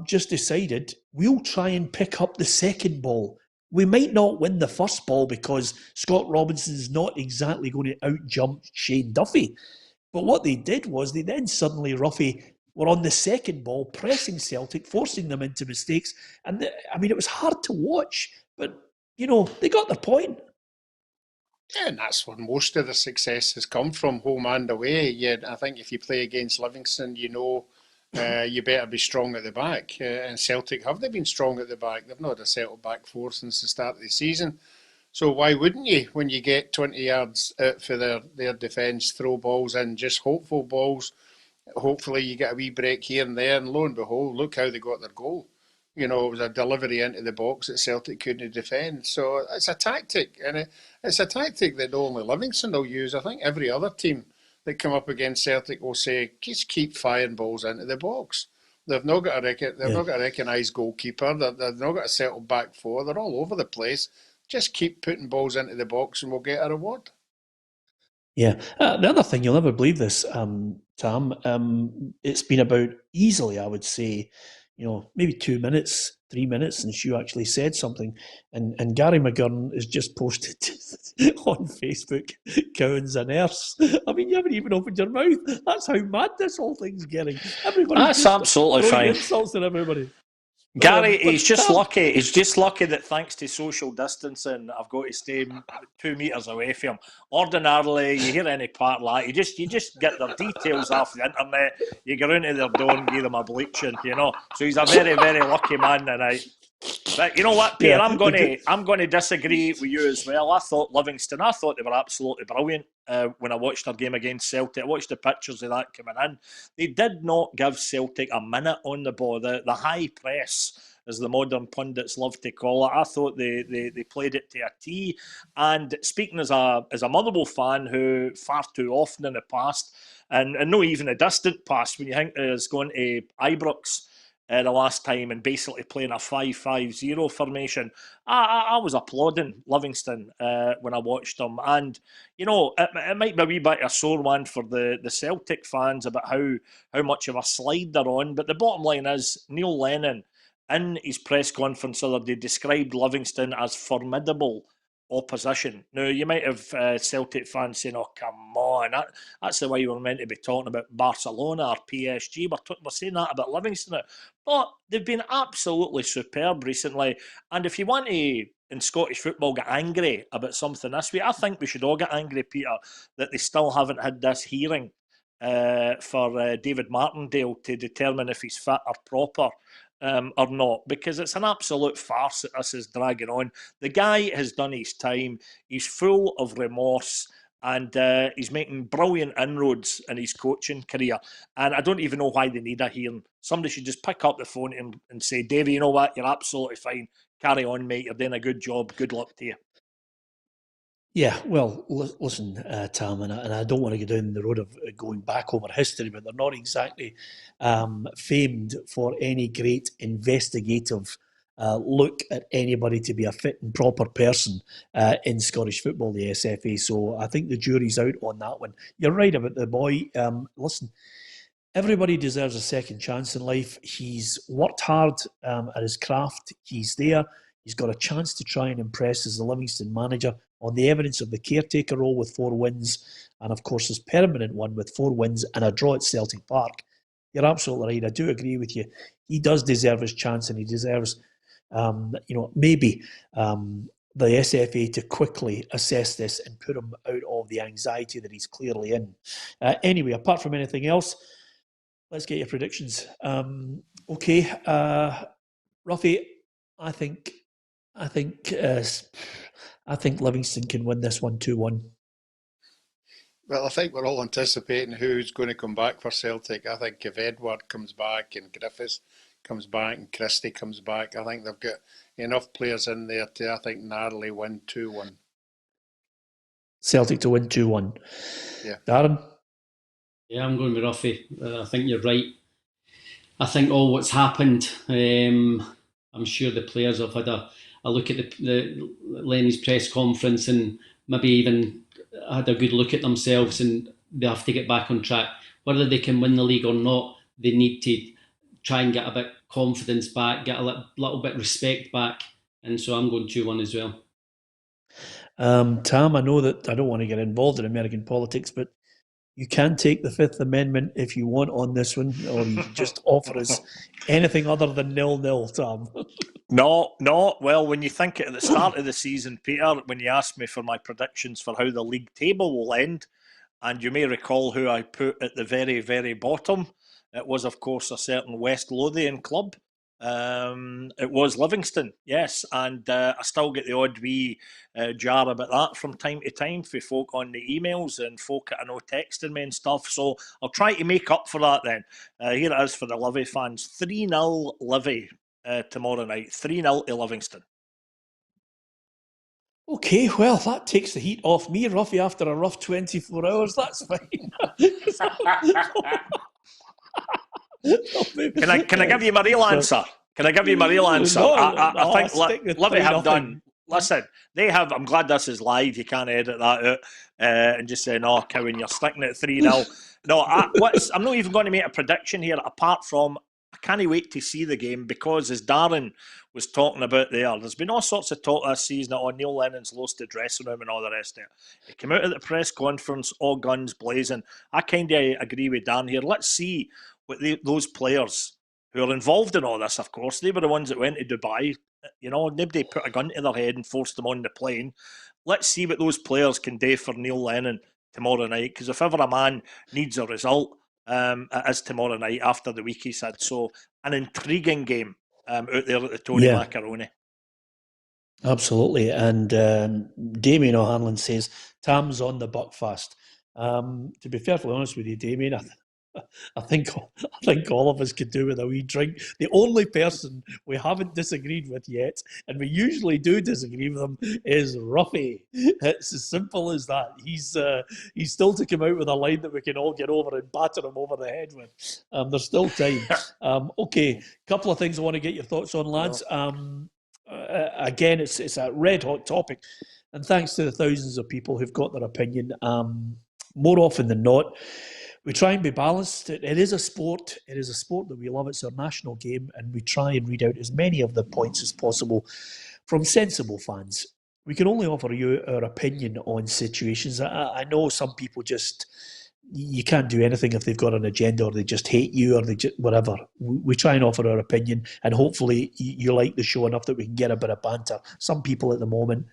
just decided, we'll try and pick up the second ball. We might not win the first ball because Scott Robinson's not exactly going to out-jump Shane Duffy. But what they did was they then suddenly, Roughie, were on the second ball, pressing Celtic, forcing them into mistakes. And it was hard to watch, but, they got their point. Yeah, and that's where most of the success has come from, home and away. Yeah, I think if you play against Livingston, you better be strong at the back. And Celtic, have they been strong at the back? They've not had a settled back four since the start of the season. So why wouldn't you, when you get 20 yards out for their defence, throw balls in, just hopeful balls? Hopefully you get a wee break here and there, and lo and behold, look how they got their goal. It was a delivery into the box that Celtic couldn't defend. So it's a tactic, and it's a tactic that not only Livingston will use. I think every other team that come up against Celtic will say, just keep firing balls into the box. They've not got a recognised goalkeeper. They've not got a settled back four. They're all over the place. Just keep putting balls into the box and we'll get a reward. Yeah. The other thing, you'll never believe this, Tam, it's been about easily, I would say, maybe 2 minutes, 3 minutes since you actually said something. And Gary McGurn has just posted on Facebook, Cowan's a nurse. I mean, you haven't even opened your mouth. That's how mad this whole thing's getting. That's absolutely fine. Insults at everybody. Gary, he's just lucky. He's just lucky that thanks to social distancing, I've got to stay 2 metres away from him. Ordinarily, you hear any part like you just get their details off the internet. You go into their door and give them a bleaching, So he's a very, very lucky man tonight. But you know what, Peter? Yeah, I'm going to disagree with you as well. I thought Livingston, they were absolutely brilliant when I watched their game against Celtic. I watched the pictures of that coming in. They did not give Celtic a minute on the ball. The high press, as the modern pundits love to call it, I thought they played it to a T. And speaking as a Motherwell fan who far too often in the past, and not even a distant past, when you think is going to Ibrox the last time and basically playing a 5-5-0 formation, I was applauding Livingston when I watched them. And, it might be a wee bit of a sore one for the Celtic fans about how much of a slide they're on. But the bottom line is, Neil Lennon, in his press conference the other day, described Livingston as formidable. opposition. Now, you might have Celtic fans saying, oh, come on, that's the way we're meant to be talking about Barcelona or PSG. We're saying that about Livingston. But they've been absolutely superb recently. And if you want to, in Scottish football, get angry about something this week, I think we should all get angry, Peter, that they still haven't had this hearing for David Martindale to determine if he's fit or proper. Or not, because it's an absolute farce that this is dragging on. The guy has done his time. He's full of remorse, and he's making brilliant inroads in his coaching career. And I don't even know why they need a hearing. Somebody should just pick up the phone to him and say, Davey, you know what? You're absolutely fine. Carry on, mate. You're doing a good job. Good luck to you. Yeah, well, listen, Tam, and I don't want to go down the road of going back over history, but they're not exactly famed for any great investigative look at anybody to be a fit and proper person in Scottish football, the SFA. So I think the jury's out on that one. You're right about the boy. Listen, everybody deserves a second chance in life. He's worked hard at his craft. He's there. He's got a chance to try and impress as the Livingston manager on the evidence of the caretaker role with 4 wins, and of course his permanent one with 4 wins and a draw at Celtic Park. You're absolutely right. I do agree with you. He does deserve his chance, and he deserves, maybe the SFA to quickly assess this and put him out of the anxiety that he's clearly in. Anyway, apart from anything else, let's get your predictions. Okay, Roughie, I think Livingston can win this one 2-1. Well, I think we're all anticipating who's going to come back for Celtic. I think if Edward comes back and Griffiths comes back and Christie comes back, I think they've got enough players in there to, I think, narrowly win 2-1. Celtic to win 2-1. Yeah. Darren? Yeah, I'm going with Roughie. I think you're right. I think all what's happened, I'm sure the players have had a look at the Lenny's press conference and maybe even had a good look at themselves, and they have to get back on track. Whether they can win the league or not, they need to try and get a bit confidence back, get a little bit respect back, and so I'm going 2-1 as well. Tam, I know that I don't want to get involved in American politics, but you can take the Fifth Amendment if you want on this one, or you can just offer us anything other than 0-0, Tam. No. Well, when you think at the start of the season, Peter, when you asked me for my predictions for how the league table will end, and you may recall who I put at the very, very bottom, it was, of course, a certain West Lothian club. It was Livingston, yes, and I still get the odd wee jar about that from time to time for folk on the emails and folk that I know texting me and stuff, so I'll try to make up for that then. Here it is for the Livy fans. 3-0 Livy tomorrow night. 3-0 to Livingston. Okay, well, that takes the heat off me, Roughie, after a rough 24 hours. That's fine. Can I give you my real answer? Can I give you my real answer? I think Livy have done. Listen, they have. I'm glad this is live. You can't edit that out and just say, "No, Cowan, you're sticking at 3-0." No, I'm not even going to make a prediction here. Apart from, I can't wait to see the game because, as Darren was talking about there's been all sorts of talk this season on Neil Lennon's lost the dressing room and all the rest of it. He came out at the press conference, all guns blazing. I kind of agree with Dan here. Let's see what those players who are involved in all this, of course, they were the ones that went to Dubai. You know, nobody put a gun to their head and forced them on the plane. Let's see what those players can do for Neil Lennon tomorrow night, because if ever a man needs a result, it is tomorrow night after the week he's had. So an intriguing game out there at the Tony Macaroni. Absolutely. And Damien O'Hanlon says, Tam's on the Buckfast. To be perfectly honest with you, Damien, I think all of us could do with a wee drink. The only person we haven't disagreed with yet, and we usually do disagree with him, is Roughie. It's as simple as that. He's still to come out with a line that we can all get over and batter him over the head with. There's still time. Okay, couple of things I want to get your thoughts on, lads. Again, it's a red hot topic, and thanks to the thousands of people who've got their opinion. More often than not, we try and be balanced. It is a sport. It is a sport that we love. It's our national game, and we try and read out as many of the points as possible from sensible fans. we can only offer you our opinion on situations. I know some people you can't do anything if they've got an agenda, or they just hate you, or they just whatever. We try and offer our opinion, and hopefully you like the show enough that we can get a bit of banter. Some people at the moment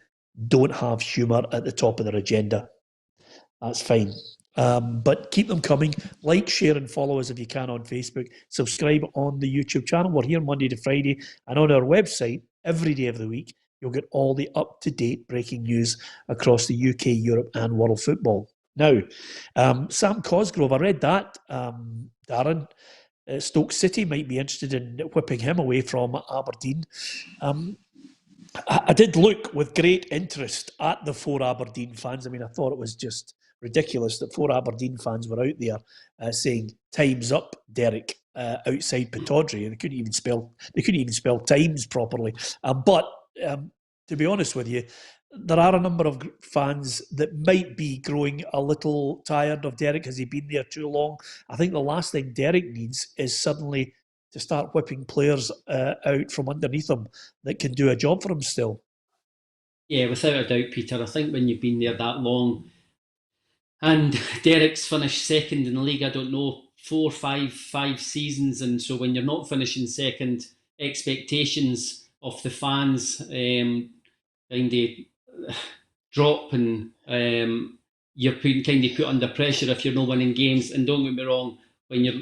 don't have humour at the top of their agenda. That's fine. But keep them coming. Like, share and follow us if you can on Facebook. Subscribe on the YouTube channel. We're here Monday to Friday, and on our website every day of the week you'll get all the up-to-date breaking news across the UK, Europe and world football. Now, Sam Cosgrove, I read that, Darren. Stoke City might be interested in whipping him away from Aberdeen. I did look with great interest at the 4 Aberdeen fans. I mean, I thought it was just ridiculous that 4 Aberdeen fans were out there saying "Time's up, Derek" outside Pittodrie, and they couldn't even spell times properly. But to be honest with you, there are a number of fans that might be growing a little tired of Derek. Has he been there too long? I think the last thing Derek needs is suddenly to start whipping players out from underneath him that can do a job for him still. Yeah, without a doubt, Peter. I think when you've been there that long, and Derek's finished second in the league, I don't know, 4, 5 seasons, and so when you're not finishing second, expectations of the fans kind of drop, and you're kind of put under pressure if you're not winning games. And don't get me wrong, when you're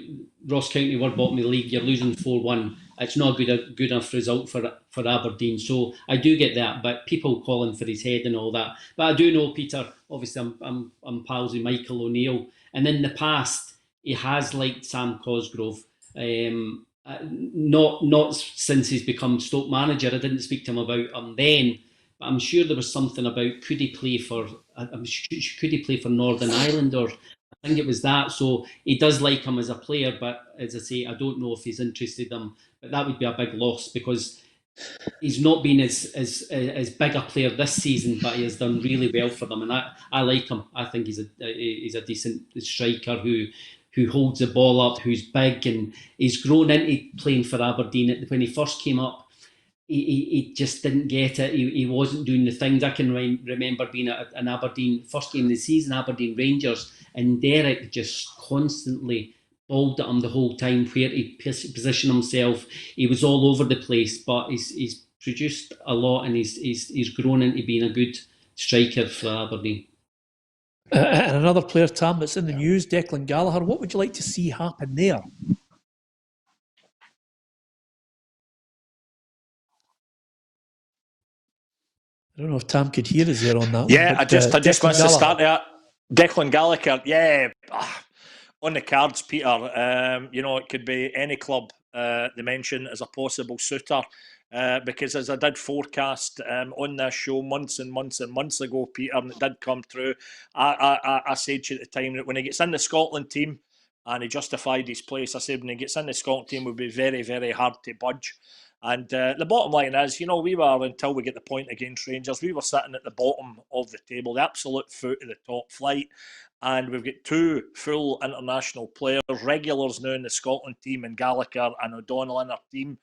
Ross County were bottom of the league, you're losing 4-1. It's not a good enough result for Aberdeen. So I do get that, but people calling for his head and all that. But I do know, Peter, obviously I'm pals with Michael O'Neill, and in the past he has liked Sam Cosgrove. Not since he's become Stoke manager. I didn't speak to him about him then, but I'm sure there was something about could he play for Northern Ireland, or I think it was that. So he does like him as a player, but as I say, I don't know if he's interested in him. But that would be a big loss, because he's not been as big a player this season, but he has done really well for them, and I like him. I think he's a decent striker who holds the ball up, who's big, and he's grown into playing for Aberdeen. When he first came up, he just didn't get it. He wasn't doing the things. I can remember being at an Aberdeen, first game of the season, Aberdeen Rangers, and Derek just constantly balled at him the whole time, where he positioned himself. He was all over the place, but he's produced a lot, and he's grown into being a good striker for Aberdeen. And another player, Tam, that's in the news, Declan Gallagher. What would you like to see happen there? I don't know if Tam could hear us there on that. Yeah, one, but, I just want to start there. Declan Gallagher, on the cards, Peter. It could be any club they mention as a possible suitor. Because as I did forecast on this show months and months and months ago, Peter, and it did come through, I said to you at the time that when he gets in the Scotland team, and he justified his place, I said when he gets in the Scotland team, it would be very, very hard to budge. And the bottom line is, we were, until we get the point against Rangers, we were sitting at the bottom of the table, the absolute foot of the top flight. And we've got 2 full international players, regulars now in the Scotland team, and Gallagher and O'Donnell in our team.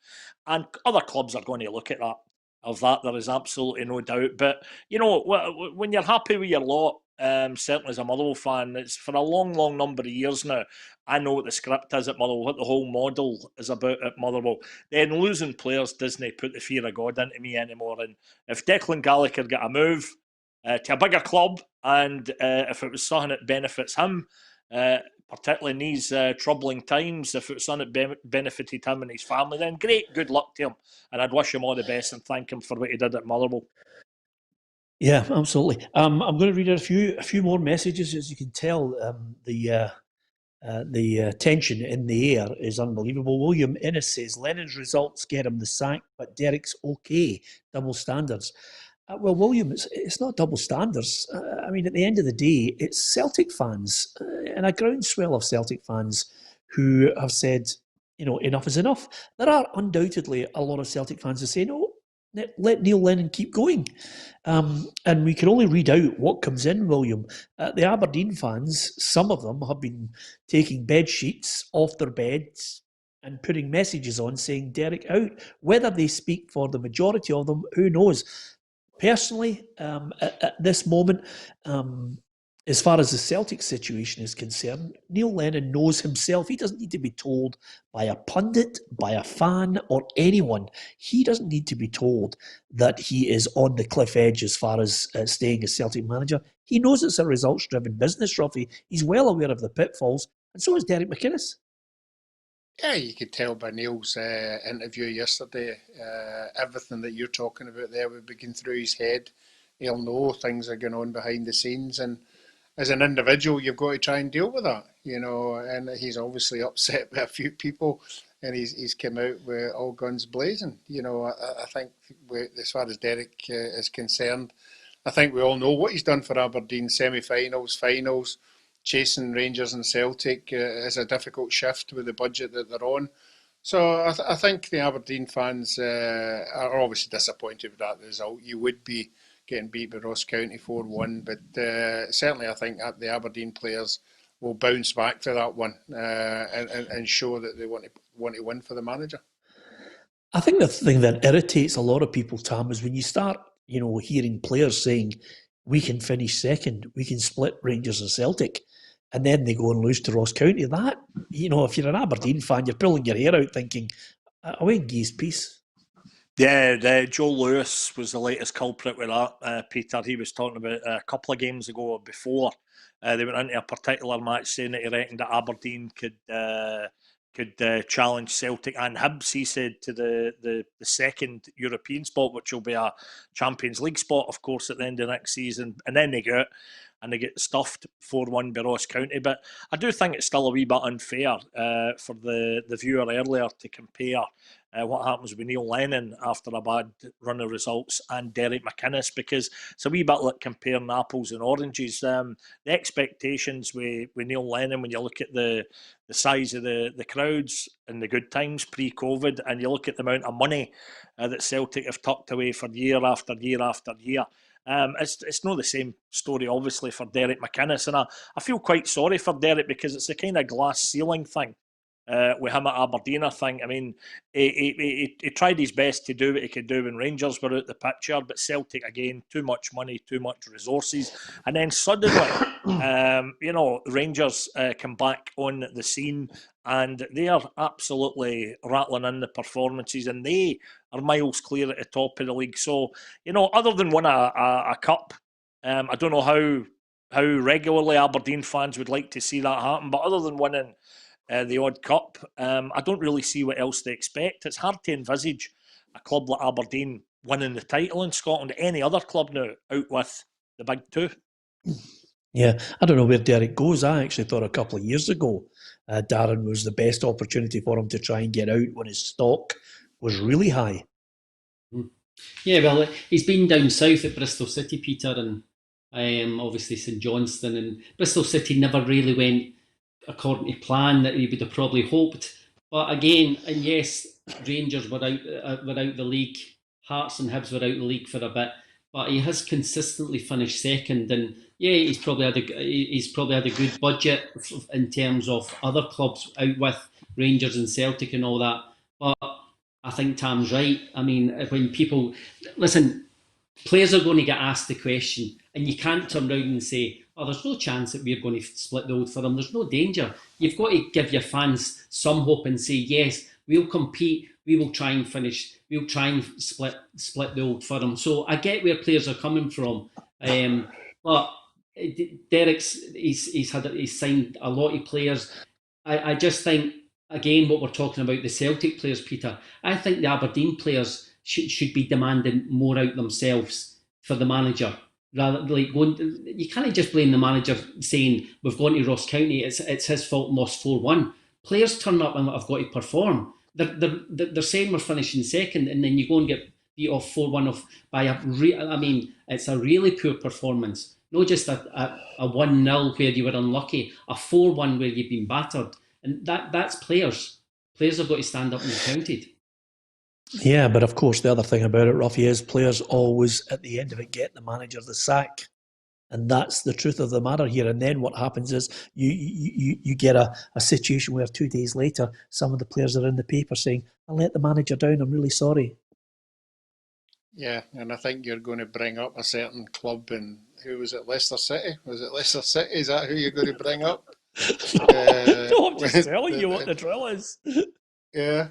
And other clubs are going to look at that. Of that, there is absolutely no doubt. But, when you're happy with your lot, certainly as a Motherwell fan, it's for a long, long number of years now. I know what the script is at Motherwell, what the whole model is about at Motherwell. Then losing players doesn't put the fear of God into me anymore. And if Declan Gallagher got a move to a bigger club, and if it was something that benefits him, particularly in these troubling times, if it was something that benefited him and his family, then great, good luck to him. And I'd wish him all the best and thank him for what he did at Motherwell. Yeah, absolutely. I'm going to read out a few more messages. As you can tell, the tension in the air is unbelievable. William Innes says, Lennon's results get him the sack, but Derek's okay. Double standards. Well, William, it's not double standards. I mean, at the end of the day, it's Celtic fans and a groundswell of Celtic fans who have said, enough is enough. There are undoubtedly a lot of Celtic fans who say, no, let Neil Lennon keep going. And we can only read out what comes in, William. The Aberdeen fans, some of them have been taking bed sheets off their beds and putting messages on saying Derek out. Whether they speak for the majority of them, who knows? personally, at this moment, as far as the Celtic situation is concerned, Neil Lennon knows himself. He doesn't need to be told by a pundit, by a fan, or anyone. He doesn't need to be told that he is on the cliff edge as far as staying as Celtic manager. He knows it's a results-driven business, Roughie. He's well aware of the pitfalls, and so is Derek McManus. Yeah, you could tell by Neil's interview yesterday, everything that you're talking about there would be going through his head. He'll know things are going on behind the scenes, and as an individual, you've got to try and deal with that, and he's obviously upset with a few people, and he's come out with all guns blazing. I think as far as Derek is concerned, I think we all know what he's done for Aberdeen: semi-finals, finals. Chasing Rangers and Celtic is a difficult shift with the budget that they're on. So I think the Aberdeen fans are obviously disappointed with that result. You would be getting beat by Ross County 4-1, but certainly I think that the Aberdeen players will bounce back for that one and show that they want to win for the manager. I think the thing that irritates a lot of people, Tam, is when you start, hearing players saying, we can finish second, we can split Rangers and Celtic, and then they go and lose to Ross County. That, if you're an Aberdeen fan, you're pulling your hair out thinking, away in Gee's peace. Yeah, Joe Lewis was the latest culprit with that, Peter. He was talking about a couple of games ago before they went into a particular match saying that he reckoned that Aberdeen could challenge Celtic and Hibs, he said, to the second European spot, which will be a Champions League spot, of course, at the end of next season. And then they go out and they get stuffed 4-1 by Ross County. But I do think it's still a wee bit unfair for the viewer earlier to compare what happens with Neil Lennon after a bad run of results and Derek McManus, because it's a wee bit like comparing apples and oranges. The expectations with Neil Lennon, when you look at the size of the crowds in the good times pre-COVID, and you look at the amount of money that Celtic have tucked away for year after year after year, it's not the same story, obviously, for Derek McManus. And I feel quite sorry for Derek, because it's a kind of glass ceiling thing with him at Aberdeen, I think. I mean, he tried his best to do what he could do when Rangers were out the picture, but Celtic, again, too much money, too much resources. And then suddenly, Rangers come back on the scene, and they are absolutely rattling in the performances, and they are miles clear at the top of the league. So, other than win a cup, I don't know how regularly Aberdeen fans would like to see that happen, but other than winning the odd cup, I don't really see what else to expect. It's hard to envisage a club like Aberdeen winning the title in Scotland. Any other club now out with the big two. Yeah, I don't know where Derek goes. I actually thought a couple of years ago Darren was the best opportunity for him to try and get out when his stock was really high. Yeah, well, he's been down south at Bristol City, Peter, and obviously St Johnstone, and Bristol City never really went according to plan that he would have probably hoped. But again, and yes, Rangers were out the league, Hearts and Hibs were out the league for a bit, but he has consistently finished second. And yeah, he's probably had a good budget in terms of other clubs out with Rangers and Celtic and all that. But I think Tam's right. I mean, when people listen, players are going to get asked the question, and you can't turn around and say, "Oh, there's no chance that we're going to split the Old Firm." There's no danger. You've got to give your fans some hope and say, "Yes, we'll compete. We will try and finish. We'll try and split the Old Firm." So I get where players are coming from, but he's signed a lot of players. I just think, again, what we're talking about, the Celtic players, Peter, I think the Aberdeen players should be demanding more out themselves for the manager. Rather, like you can't just blame the manager saying we've gone to Ross County, it's his fault and lost 4-1. Players turn up and have got to perform. They're saying we're finishing second, and then you go and get beat off 4-1 by it's a really poor performance. Not just a 1-0 where you were unlucky, a 4-1 where you've been battered. And that's players. Players have got to stand up and be counted. Yeah, but of course the other thing about it, Roughie, is players always at the end of it get the manager the sack. And that's the truth of the matter here. And then what happens is you get a situation where 2 days later some of the players are in the paper saying, "I let the manager down, I'm really sorry." Yeah, and I think you're going to bring up a certain club, and who was it? Leicester City? Was it Leicester City? Is that who you're going to bring up? No, I'm just telling you what the drill is. Yeah,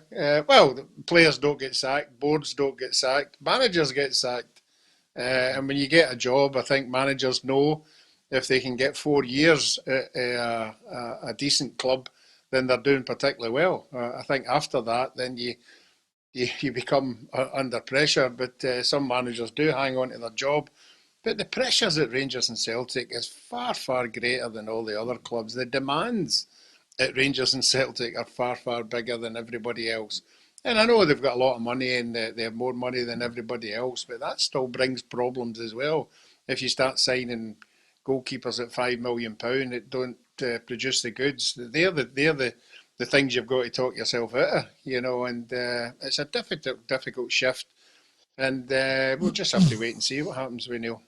well, players don't get sacked, boards don't get sacked, managers get sacked. And when you get a job, I think managers know if they can get 4 years at a decent club, then they're doing particularly well. I think after that, then you become under pressure. But some managers do hang on to their job. But the pressures at Rangers and Celtic is far, far greater than all the other clubs. The demands at Rangers and Celtic are far, far bigger than everybody else. And I know they've got a lot of money and they have more money than everybody else, but that still brings problems as well. If you start signing goalkeepers at £5 million that don't produce the goods, they're the things you've got to talk yourself out of, and it's a difficult shift. And we'll just have to wait and see what happens with Neil.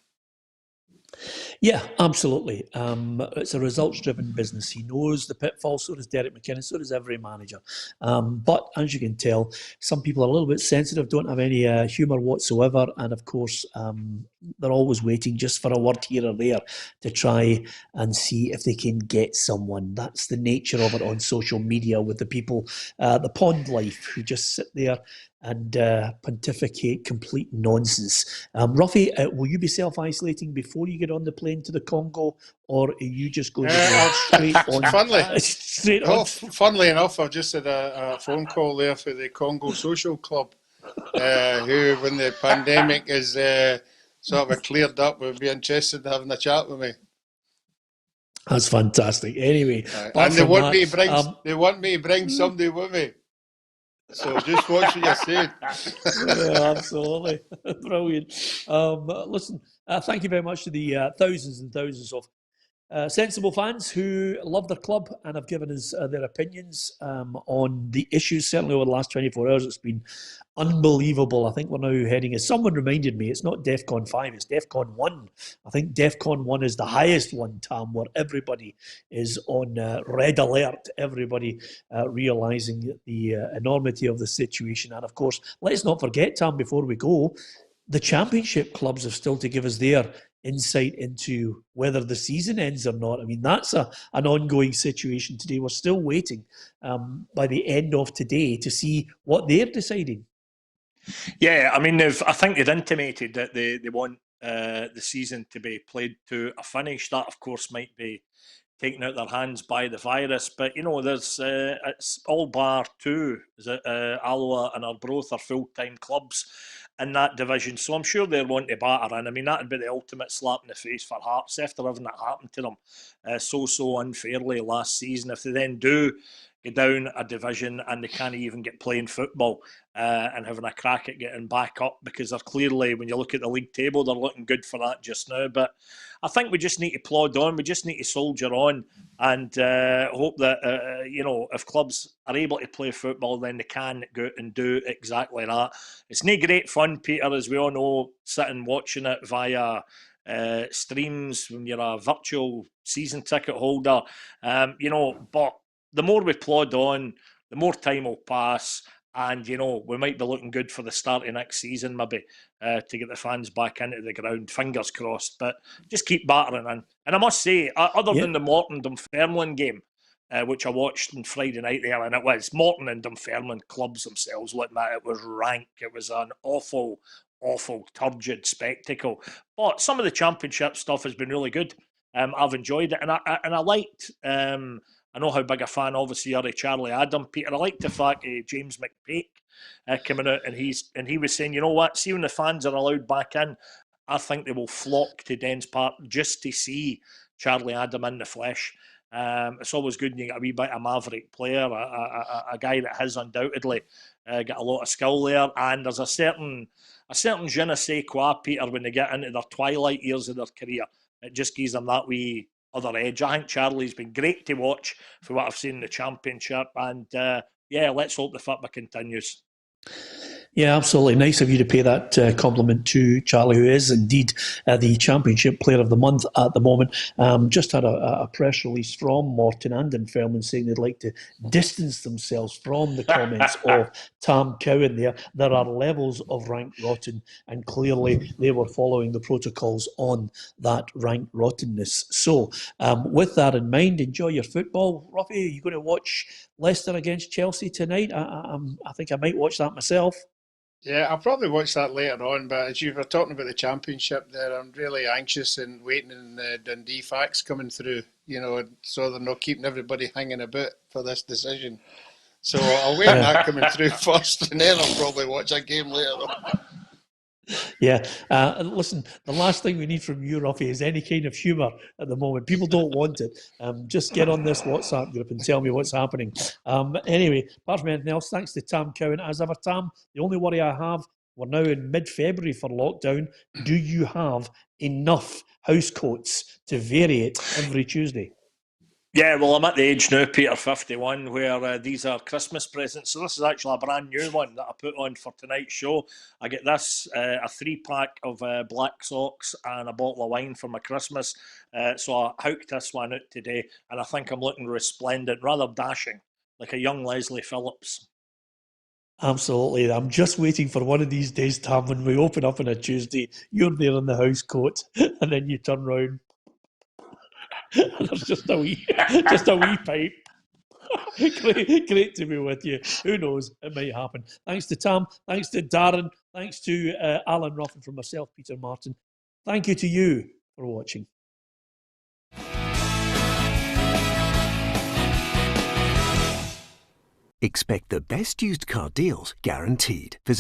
Yeah, absolutely. It's a results-driven business. He knows the pitfalls, so does Derek McInnes, so does every manager. But as you can tell, some people are a little bit sensitive, don't have any humour whatsoever, and of course, they're always waiting just for a word here or there to try and see if they can get someone. That's the nature of it on social media with the people, the pond life, who just sit there and pontificate complete nonsense. Roughie, will you be self-isolating before you get on the plane to the Congo, or are you just going to go straight on? Funnily enough, I've just had a phone call there for the Congo Social Club, who, when the pandemic is sort of cleared up, would be interested in having a chat with me. That's fantastic. Anyway, and they want me to bring somebody with me. So just watch what you're saying. Yeah, absolutely. Brilliant. Listen, thank you very much to the thousands and thousands of sensible fans who love their club and have given us their opinions on the issues. Certainly over the last 24 hours, it's been unbelievable. I think we're now heading, as someone reminded me, it's not DEFCON 5, it's DEFCON 1. I think DEFCON 1 is the highest one, Tam, where everybody is on red alert, everybody realising the enormity of the situation. And of course, let's not forget, Tam, before we go, the championship clubs have still to give us their insight into whether the season ends or not. I mean, that's an ongoing situation today. We're still waiting by the end of today to see what they're deciding. Yeah, I mean, I think they've intimated that they want the season to be played to a finish. That, of course, might be taken out their hands by the virus, but there's it's all bar two. Is it Alloa and Arbroath are full-time clubs in that division, so I'm sure they're wanting to batter in. I mean, that'd be the ultimate slap in the face for Hearts after everything that happened to them so unfairly last season. If they then do go down a division and they can't even get playing football and having a crack at getting back up, because they're clearly, when you look at the league table, they're looking good for that just now. But I think we just need to plod on. We just need to soldier on and hope that, if clubs are able to play football, then they can go out and do exactly that. It's no great fun, Peter, as we all know, sitting watching it via streams when you're a virtual season ticket holder, but the more we plod on, the more time will pass, and we might be looking good for the start of next season, maybe to get the fans back into the ground. Fingers crossed, but just keep battering in. And I must say, other than the Morton Dunfermline game, which I watched on Friday night there, and it was Morton and Dunfermline clubs themselves looking at it was rank. It was an awful, turgid spectacle. But some of the championship stuff has been really good. I've enjoyed it, and I liked. I know how big a fan, obviously, you're of Charlie Adam, Peter. I like the fact James McPake coming out and he was saying, you know what, see when the fans are allowed back in, I think they will flock to Dens Park just to see Charlie Adam in the flesh. It's always good when you get a wee bit of maverick player, a guy that has undoubtedly got a lot of skill there, and there's a certain je ne sais quoi, Peter, when they get into their twilight years of their career. It just gives them that wee other edge. I think Charlie's been great to watch for what I've seen in the championship, and let's hope the football continues. Yeah, absolutely. Nice of you to pay that compliment to Charlie, who is indeed the Championship Player of the Month at the moment. Just had a press release from Morton and Dunfermline saying they'd like to distance themselves from the comments of Tam Cowan there. There are levels of rank rotten, and clearly they were following the protocols on that rank rottenness. So, with that in mind, enjoy your football. Roughie, are you going to watch Leicester against Chelsea tonight? I think I might watch that myself. Yeah, I'll probably watch that later on, but as you were talking about the Championship there, I'm really anxious and waiting on the Dundee facts coming through, so they're not keeping everybody hanging about for this decision. So I'll wait on that coming through first, and then I'll probably watch a game later on. Yeah, listen, the last thing we need from you, Roughie, is any kind of humour at the moment. People don't want it. Just get on this WhatsApp group and tell me what's happening. Anyway, apart from anything else, thanks to Tam Cowan. As ever, Tam, the only worry I have, we're now in mid-February for lockdown. Do you have enough house coats to vary it every Tuesday? Yeah, well, I'm at the age now, Peter, 51, where these are Christmas presents. So this is actually a brand new one that I put on for tonight's show. I get this, a 3-pack of black socks and a bottle of wine for my Christmas. So I hooked this one out today, and I think I'm looking resplendent, rather dashing, like a young Leslie Phillips. Absolutely. I'm just waiting for one of these days, Tam, when we open up on a Tuesday, you're there in the house coat, and then you turn round. There's just a wee pipe. Great to be with you. Who knows? It might happen. Thanks to Tam. Thanks to Darren. Thanks to Alan Ruffin, from myself, Peter Martin. Thank you to you for watching. Expect the best used car deals guaranteed. Visit